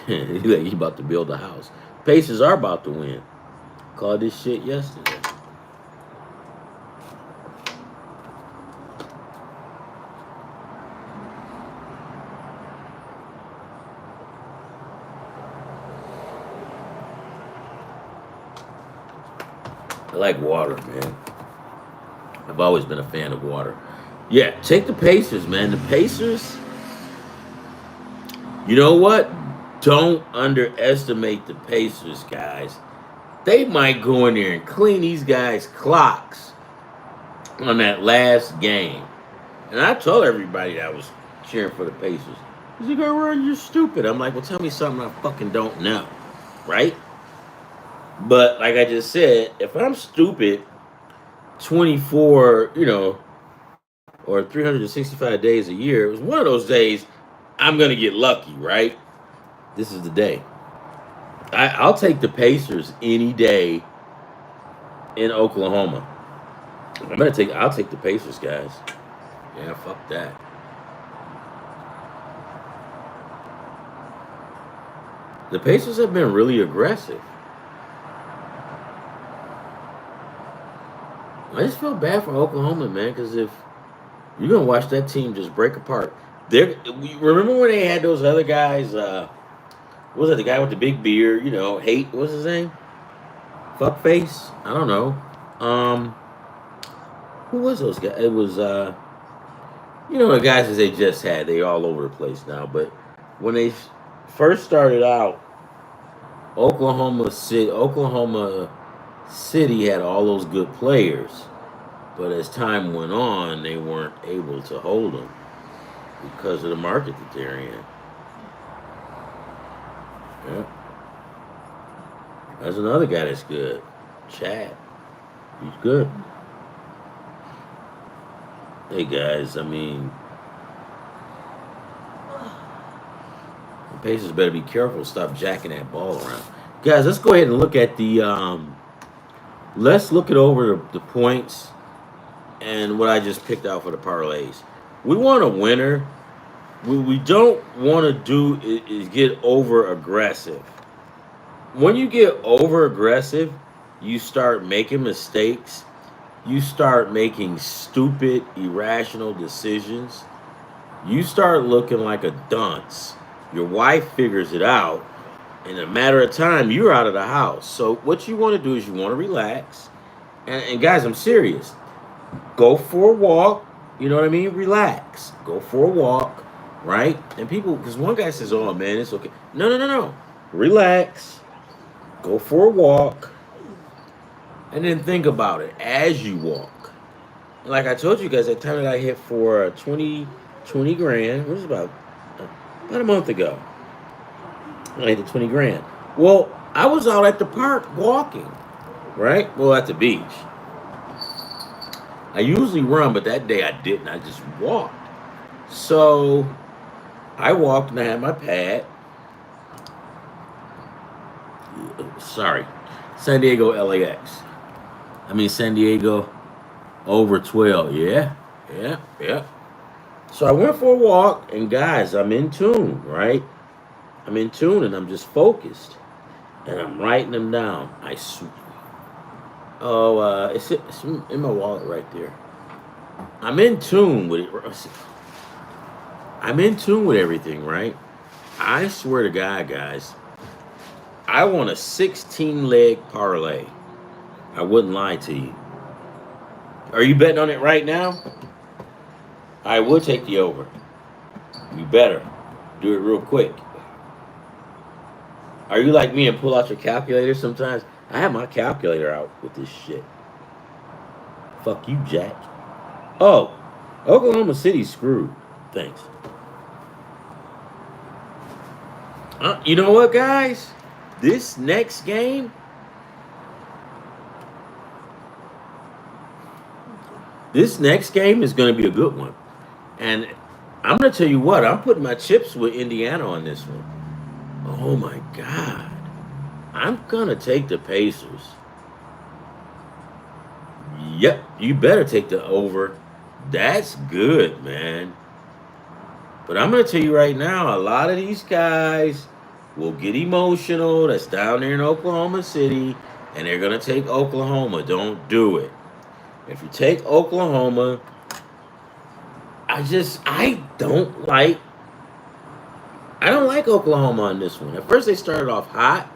He about to build a house. Pacers are about to win. Called this shit yesterday. I like water, man. I've always been a fan of water. Yeah, take the Pacers, man. The Pacers, you know what? Don't underestimate the Pacers, guys. They might go in there and clean these guys' clocks on that last game. And I told everybody that I was cheering for the Pacers. He's like, oh, Ron, you're stupid. I'm like, well, tell me something I fucking don't know, right? But like I just said, if I'm stupid 24, or 365 days a year, it was one of those days I'm going to get lucky, right? This is the day. I'll take the Pacers any day in Oklahoma. I'll take the Pacers, guys. Yeah, fuck that. The Pacers have been really aggressive. I just feel bad for Oklahoma, man, because if you're gonna watch that team just break apart, Remember when they had those other guys? What was it the guy with the big beard? Hate. What's his name? Fuckface. I don't know. Um, who was those guys? It was the guys that they just had. They all over the place now. But when they first started out, Oklahoma City had all those good players. But as time went on, they weren't able to hold them because of the market that they're in. Yeah. There's another guy that's good. Chad. He's good. Hey guys, I mean, the Pacers better be careful. Stop jacking that ball around, guys. Let's go ahead and look at the. Let's look it over the points and what I just picked out for the parlays. We want a winner. We don't want to do is get over aggressive. When you get over aggressive, you start making mistakes. You start making stupid, irrational decisions. You start looking like a dunce. Your wife figures it out. In a matter of time, you're out of the house. So what you want to do is you want to relax. And guys, I'm serious. Go for a walk. You know what I mean? Relax. Go for a walk, right? And people, because one guy says, "Oh man, it's okay." No, no, no, no. Relax. Go for a walk. And then think about it as you walk. Like I told you guys, that time that I hit for 20 grand, what was it, about a month ago. I hit the 20 grand. Well, I was out at the park walking, right? Well, at the beach. I usually run, but that day I didn't. I just walked. So I walked and I had my pad. Sorry. San Diego LAX. San Diego over 12. Yeah. So I went for a walk, and guys, I'm in tune, right? I'm in tune, and I'm just focused, and I'm writing them down. It's in my wallet right there. I'm in tune with it. I'm in tune with everything, right? I swear to God, guys, I want a 16-leg parlay. I wouldn't lie to you. Are you betting on it right now? I would take the over. You better do it real quick. Are you like me and pull out your calculator sometimes? I have my calculator out with this shit. Fuck you, Jack. Oh, Oklahoma City's screwed. Thanks. You know what, guys? This next game, is going to be a good one. And I'm going to tell you what, I'm putting my chips with Indiana on this one. Oh, my God. I'm going to take the Pacers. Yep, you better take the over. That's good, man. But I'm going to tell you right now, a lot of these guys will get emotional. That's down there in Oklahoma City. And they're going to take Oklahoma. Don't do it. If you take Oklahoma, I don't like Oklahoma on this one. At first they started off hot,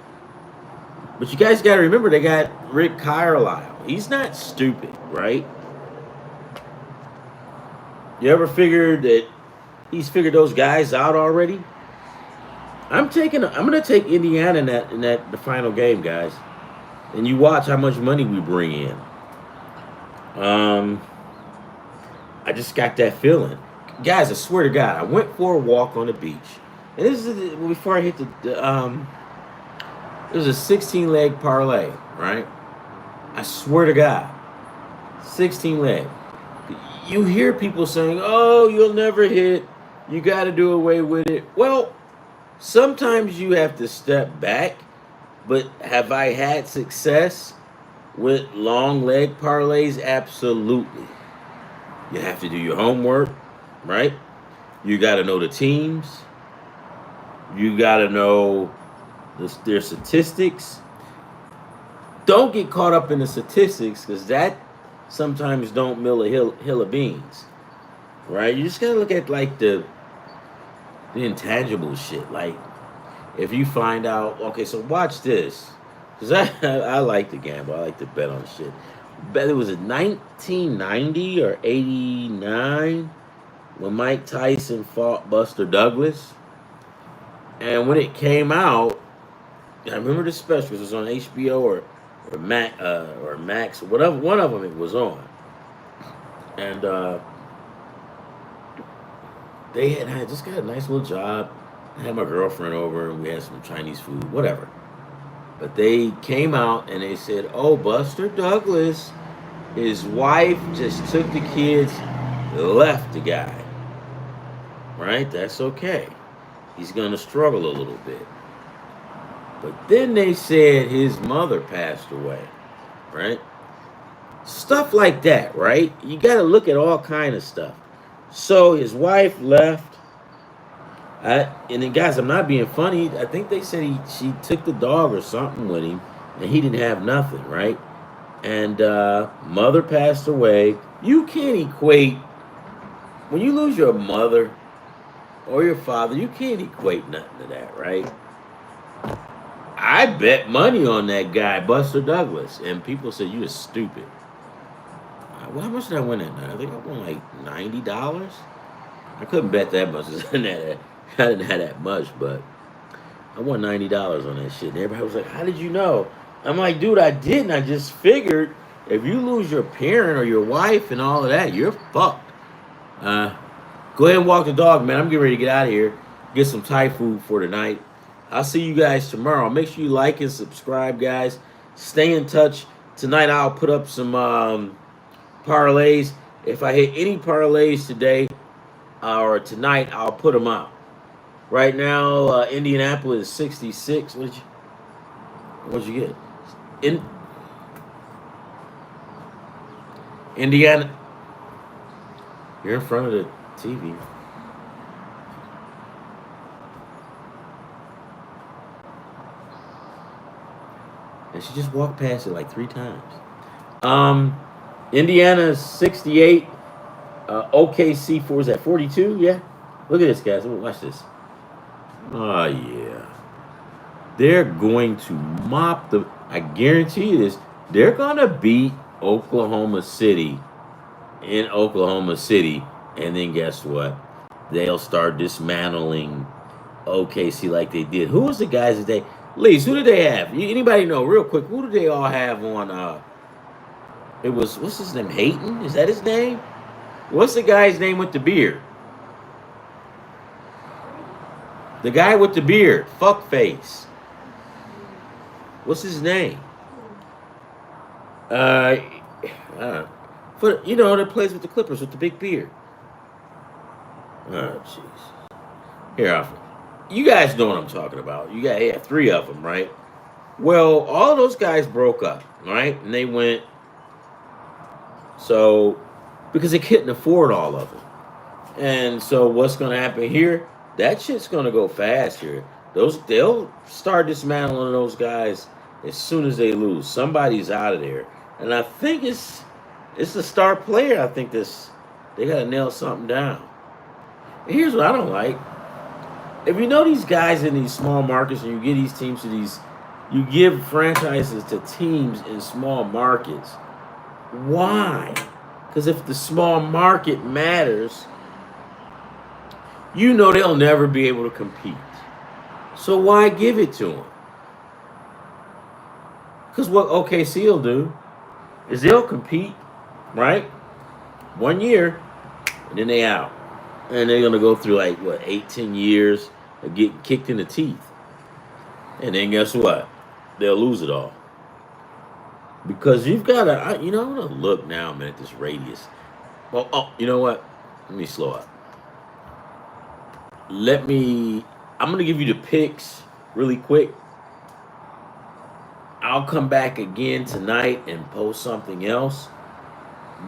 but you guys got to remember they got Rick Carlisle. He's not stupid, right? You ever figured that he's figured those guys out already? I'm going to take Indiana in the final game, guys. And you watch how much money we bring in. I just got that feeling. Guys, I swear to God, I went for a walk on the beach. And this is before I hit it was a 16-leg parlay, right? I swear to God. 16-leg. You hear people saying, "Oh, you'll never hit. You got to do away with it." Well, sometimes you have to step back. But have I had success with long leg parlays? Absolutely. You have to do your homework, right? You got to know the teams. You got to know their statistics. Don't get caught up in the statistics, because that sometimes don't mill a hill of beans, right? You just got to look at like the the intangible shit. Like, if you find out, okay, so watch this. Because I like to gamble. I like to bet on shit. Bet it was in 1990 or 89 when Mike Tyson fought Buster Douglas. And when it came out, I remember the special. It was on HBO or Max, whatever one of them it was on. And I just got a nice little job. I had my girlfriend over and we had some Chinese food, whatever. But they came out and they said, "Oh, Buster Douglas, his wife just took the kids, left the guy. Right? That's okay. He's gonna struggle a little bit." But then they said his mother passed away. Right? Stuff like that, right? You got to look at all kind of stuff. So his wife left. And then, guys, I'm not being funny. I think they said she took the dog or something with him, and he didn't have nothing, right? And mother passed away. You can't equate when you lose your mother or your father. You can't equate nothing to that, right? I bet money on that guy, Buster Douglas, and people said you was stupid. Well, how much did I win that night? I think I won like $90. I couldn't bet that much. I didn't have that much, but I won $90 on that shit. And everybody was like, "How did you know?" I'm like, "Dude, I didn't. I just figured if you lose your parent or your wife and all of that, you're fucked." Go ahead and walk the dog, man. I'm getting ready to get out of here. Get some Thai food for tonight. I'll see you guys tomorrow. Make sure you like and subscribe, guys. Stay in touch. Tonight I'll put up some parlays. If I hit any parlays today or tonight, I'll put them out. Right now, Indianapolis is 66. What'd you get? In Indiana, you're in front of the TV. And she just walked past it like 3 times. Indiana 68. OKC 4 is at 42. Yeah. Look at this, guys. Watch this. Oh, yeah. They're going to mop the. I guarantee you this. They're going to beat Oklahoma City in Oklahoma City. And then guess what? They'll start dismantling OKC like they did. Who was the guys that they. Lees, who did they have? Anybody know, real quick, who did they all have on? It was, what's his name? Hayton? Is that his name? What's the guy's name with the beard? The guy with the beard. Fuckface. What's his name? Uh, that plays with the Clippers with the big beard. Oh, jeez. Here, you guys know what I'm talking about. You got 3 of them, right? Well, all of those guys broke up, right? And they went. So, because they couldn't afford all of it. And so what's going to happen here? That shit's going to go fast here. They'll start dismantling those guys as soon as they lose. Somebody's out of there. And I think it's the star player. I think they got to nail something down. And here's what I don't like. If you know these guys in these small markets and you get these teams to these, you give franchises to teams in small markets. Why? Because if the small market matters, they'll never be able to compete. So why give it to them? Because what OKC will do is they'll compete, right? 1 year, and then they out. And they're going to go through 8-10 years of getting kicked in the teeth. And then guess what? They'll lose it all. Because you've got to, I'm going to look now, man, at this radius. Well, you know what? Let me slow up. I'm going to give you the picks really quick. I'll come back again tonight and post something else.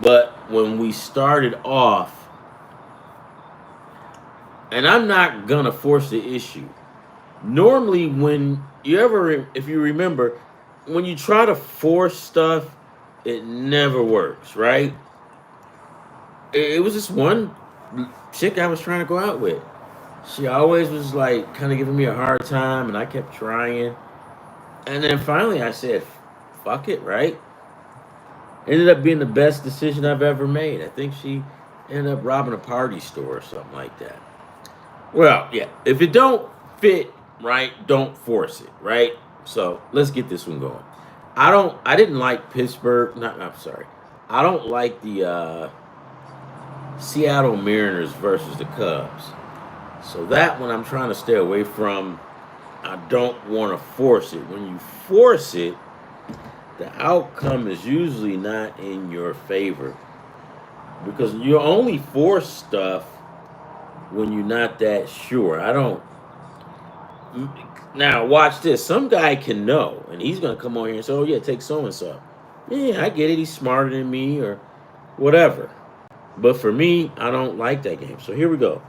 But when we started off, and I'm not going to force the issue. Normally, if you remember, when you try to force stuff, it never works, right? It was this one chick I was trying to go out with. She always was like kind of giving me a hard time, and I kept trying. And then finally, I said, "Fuck it," right? Ended up being the best decision I've ever made. I think she ended up robbing a party store or something like that. Well, yeah. If it don't fit, right, don't force it, right? So let's get this one going. I didn't like Pittsburgh. Not. I'm sorry. I don't like the Seattle Mariners versus the Cubs. So that one I'm trying to stay away from. I don't want to force it. When you force it, the outcome is usually not in your favor because you only force stuff when you're not that sure. I don't. Now watch this. Some guy can know, and he's gonna come on here and say, "Oh yeah, take so and so." Yeah, I get it. He's smarter than me, or whatever. But for me, I don't like that game. So here we go.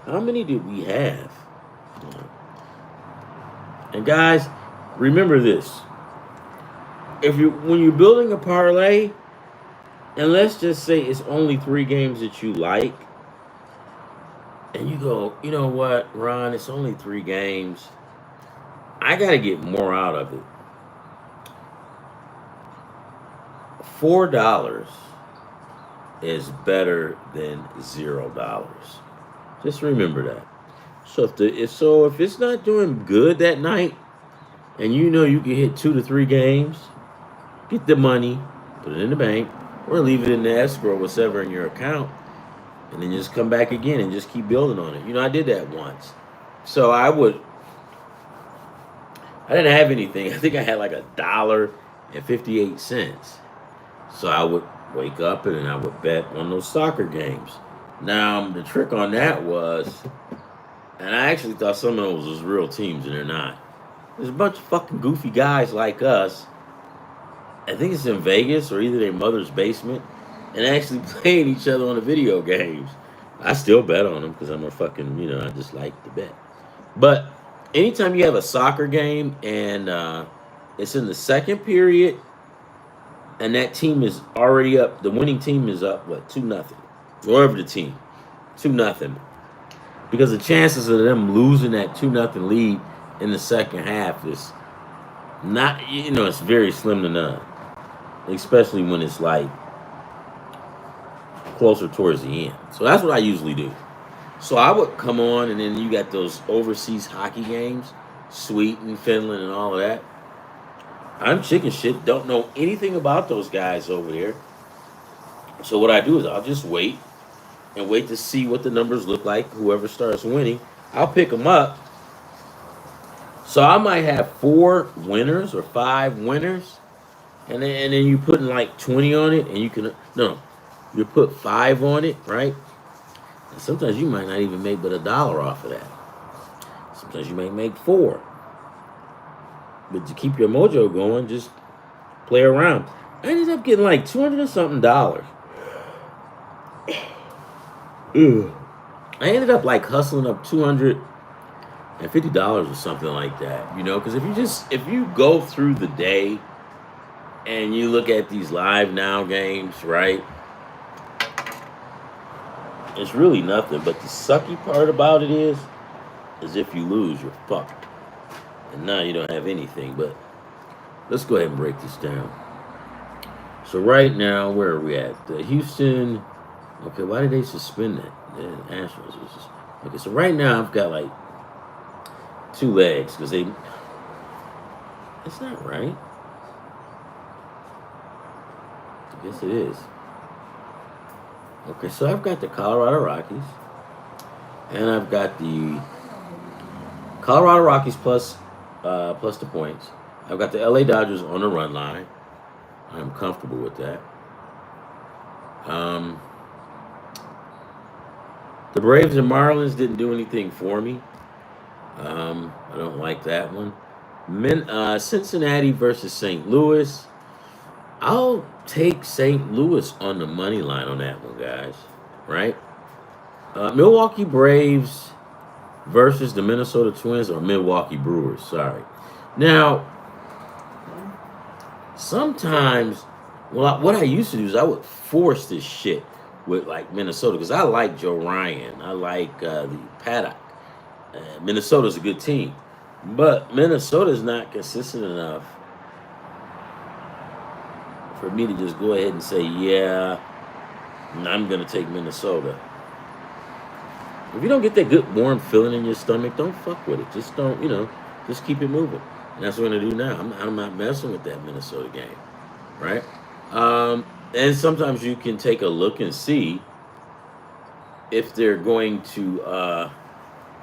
How many did we have? And guys, remember this: if you when you're building a parlay, and let's just say it's only 3 games that you like, and you go, you know what, Ron, it's only 3 games. I got to get more out of it. $4 is better than $0. Just remember that. So if it's not doing good that night, and you know you can hit 2 to 3 games, get the money, put it in the bank, or leave it in the escrow, whatever in your account, and then just come back again and just keep building on it. You know, I did that once. So I didn't have anything. I think I had like $1.58. So I would wake up and then I would bet on those soccer games. Now the trick on that was, and I actually thought some of those was real teams, and they're not. There's a bunch of fucking goofy guys like us. I think it's in Vegas or either their mother's basement, and actually playing each other on the video games. I still bet on them because I'm a fucking, I just like to bet. But anytime you have a soccer game and it's in the second period and that team is already up, the winning team is up, what, 2-0. Whoever the team, 2-0. Because the chances of them losing that 2-0 lead in the second half is not, it's very slim to none. Especially when it's like closer towards the end. So that's what I usually do. So I would come on, and then you got those overseas hockey games, Sweden, Finland, and all of that. I'm chicken shit. Don't know anything about those guys over there. So what I do is I'll just wait and wait to see what the numbers look like. Whoever starts winning, I'll pick them up. So I might have 4 winners or 5 winners, and then you putting like 20 on it, and you can no, you put 5 on it, right? And sometimes you might not even make but $1 off of that. Sometimes you may make 4. But to keep your mojo going, just play around. I ended up getting like 200 or something dollars. Ugh. I ended up like hustling up $250 or something like that, because if you go through the day and you look at these live now games, right? It's really nothing. But the sucky part about it is if you lose, you're fucked. And now you don't have anything. But let's go ahead and break this down. So right now, where are we at? Houston. Okay, why did they suspend that? The Astros. Okay, so right now I've got like 2 legs because they. It's not right. I guess it is. Okay, so I've got the Colorado Rockies, and I've got the Colorado Rockies plus the points. I've got the LA Dodgers on the run line. I'm comfortable with that. The Braves and Marlins didn't do anything for me. I don't like that one. Cincinnati versus St. Louis. I'll take St. Louis on the money line on that one, guys. Right? Milwaukee Braves versus the Minnesota Twins or Milwaukee Brewers. Sorry. Now, sometimes, what I used to do is I would force this shit with like Minnesota because I like Joe Ryan. I like the Paddock. Minnesota's a good team, but Minnesota's not consistent enough for me to just go ahead and say, yeah, I'm going to take Minnesota. If you don't get that good warm feeling in your stomach, don't fuck with it. Just don't, just keep it moving. And that's what I'm going to do now. I'm not messing with that Minnesota game, right? And sometimes you can take a look and see if they're going to,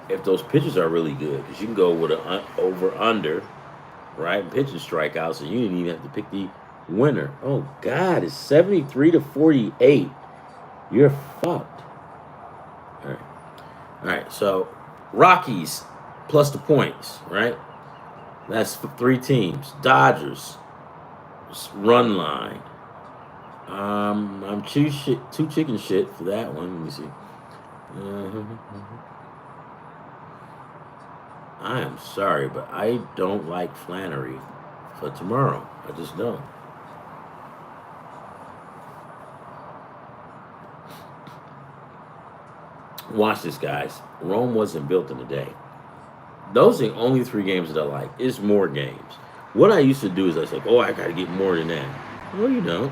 if those pitchers are really good. Because you can go with an over-under, right? Pitching strikeouts, and you didn't even have to pick the winner. Oh, God, it's 73-48. You're fucked. All right. All right, so Rockies plus the points, right? That's 3 teams. Dodgers, run line. I'm too chicken shit for that one. Let me see. I am sorry, but I don't like Flannery for tomorrow. I just don't. Watch this, guys. Rome wasn't built in a day. Those are the only 3 games that I like. It's more games. What I used to do is I was like, oh, I got to get more than that. No, you don't.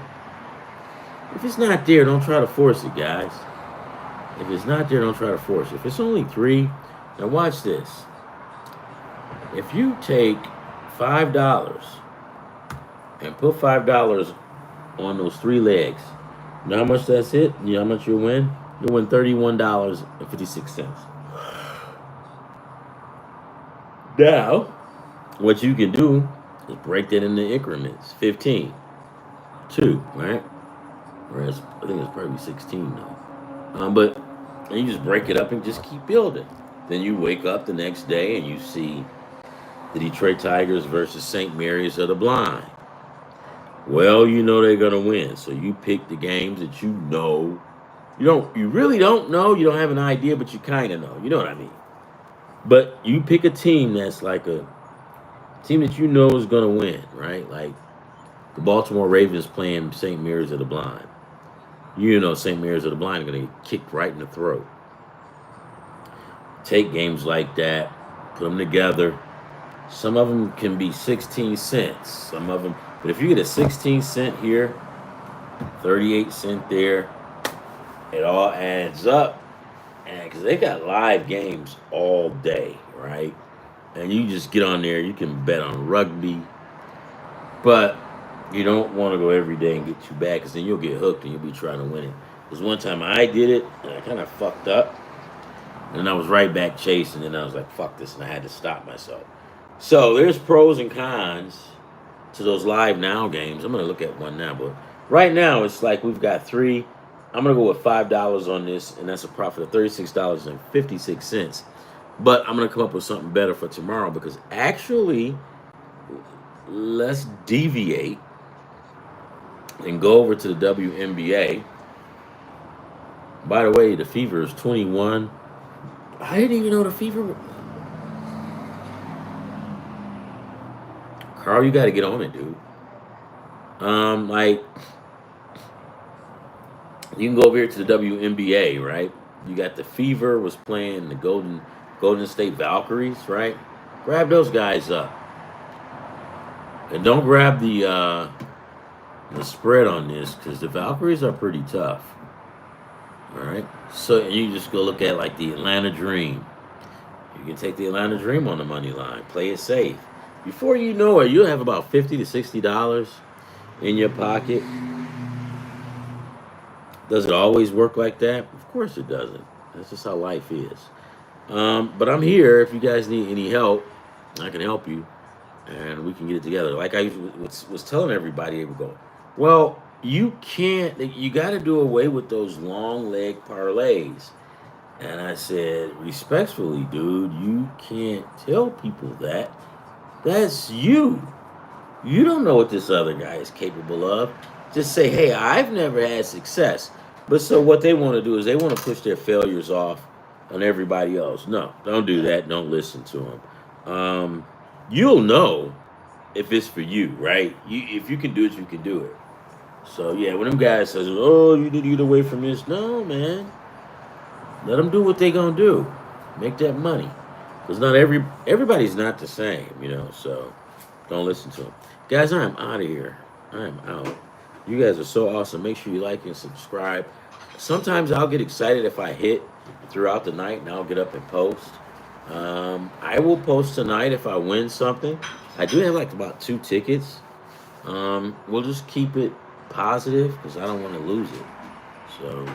If it's not there, don't try to force it, guys. If it's not there, don't try to force it. If it's only 3, now watch this. If you take $5 and put $5 on those 3 legs, you know how much that's it? You know how much you'll win? You'll win $31.56. Now, what you can do is break that into increments. 15, 2, right? Whereas I think it's probably 16 though. But you just break it up and just keep building. Then you wake up the next day and you see the Detroit Tigers versus St. Mary's of the Blind. Well, you know they're gonna win, so you pick the games that you know. You really don't know. You don't have an idea, but you kind of know. You know what I mean? But you pick a team that's like a team that you know is gonna win, right? Like the Baltimore Ravens playing St. Mary's of the Blind. You know St. Mary's of the Blind are gonna get kicked right in the throat. Take games like that, put them together. Some of them can be 16 cents. Some of them, but if you get a 16-cent here, 38-cent there, it all adds up. And because they got live games all day, right? And you just get on there, you can bet on rugby, but you don't want to go every day and get too bad because then you'll get hooked and you'll be trying to win it. Because one time I did it and I kind of fucked up. And I was right back chasing, and I was like, fuck this, and I had to stop myself. So there's pros and cons to those live now games. I'm going to look at one now, but right now it's like we've got 3. I'm going to go with $5 on this, and that's a profit of $36.56. But I'm going to come up with something better for tomorrow because actually, let's deviate and go over to the WNBA. By the way, the Fever is 21. I didn't even know the Fever. Carl, you got to get on it, dude. Like, you can go over here to the WNBA, right? You got the Fever was playing the Golden State Valkyries, right? Grab those guys up, and don't grab the spread on this because the Valkyries are pretty tough. All right, so you just go look at like the Atlanta Dream. You can take the Atlanta Dream on the money line, play it safe. Before you know it, you'll have about $50 to $60 in your pocket. Does it always work like that? Of course it doesn't. That's just how life is. But I'm here if you guys need any help. I can help you, and we can get it together. Like I was telling everybody, well, you can't. You got to do away with those long leg parlays. And I said, respectfully, dude, you can't tell people that. That's you. You don't know what this other guy is capable of. Just say, hey, I've never had success. But so what they want to do is they want to push their failures off on everybody else. No, don't do that. Don't listen to them. You'll know if it's for you, right? If you can do it, you can do it. So, yeah, when them guys says, oh, you need to get away from this. No, man. Let them do what they going to do. Make that money. Because not everybody's not the same, you know. So don't listen to them, guys. I am out of here. I am out. You guys are so awesome. Make sure you like and subscribe. Sometimes I'll get excited if I hit throughout the night, and I'll get up and post. I will post tonight if I win something. I do have like about 2 tickets. We'll just keep it positive because I don't want to lose it. So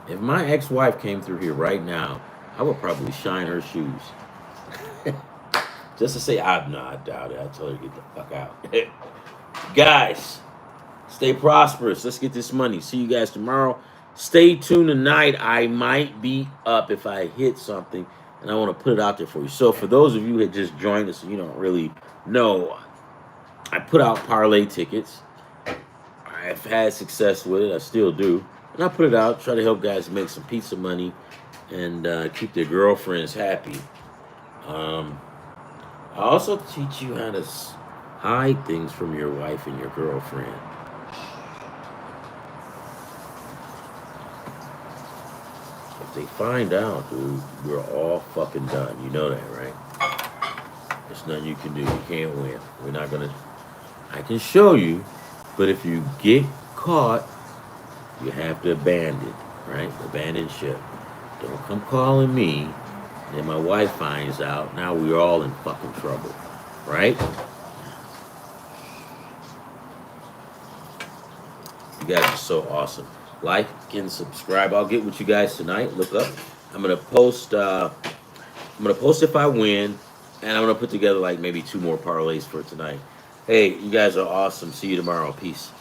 if my ex-wife came through here right now, I would probably shine her shoes. Just to say, no, I doubt it. I tell her to get the fuck out. Guys, stay prosperous. Let's get this money. See you guys tomorrow. Stay tuned tonight. I might be up if I hit something, and I want to put it out there for you. So for those of you that just joined us and you don't really know, I put out parlay tickets. I've had success with it. I still do. And I put it out, try to help guys make some pizza money and keep their girlfriends happy. I also teach you how to hide things from your wife and your girlfriend. If they find out, dude, we're all fucking done. You know that, right? There's nothing you can do. You can't win. We're not gonna. I can show you, but if you get caught, you have to abandon, right? Abandon ship. Don't come calling me. Then my wife finds out. Now we're all in fucking trouble, right? You guys are so awesome. Like and subscribe. I'll get with you guys tonight. Look up. I'm gonna post. I'm gonna post if I win, and I'm gonna put together like maybe 2 more parlays for tonight. Hey, you guys are awesome. See you tomorrow. Peace.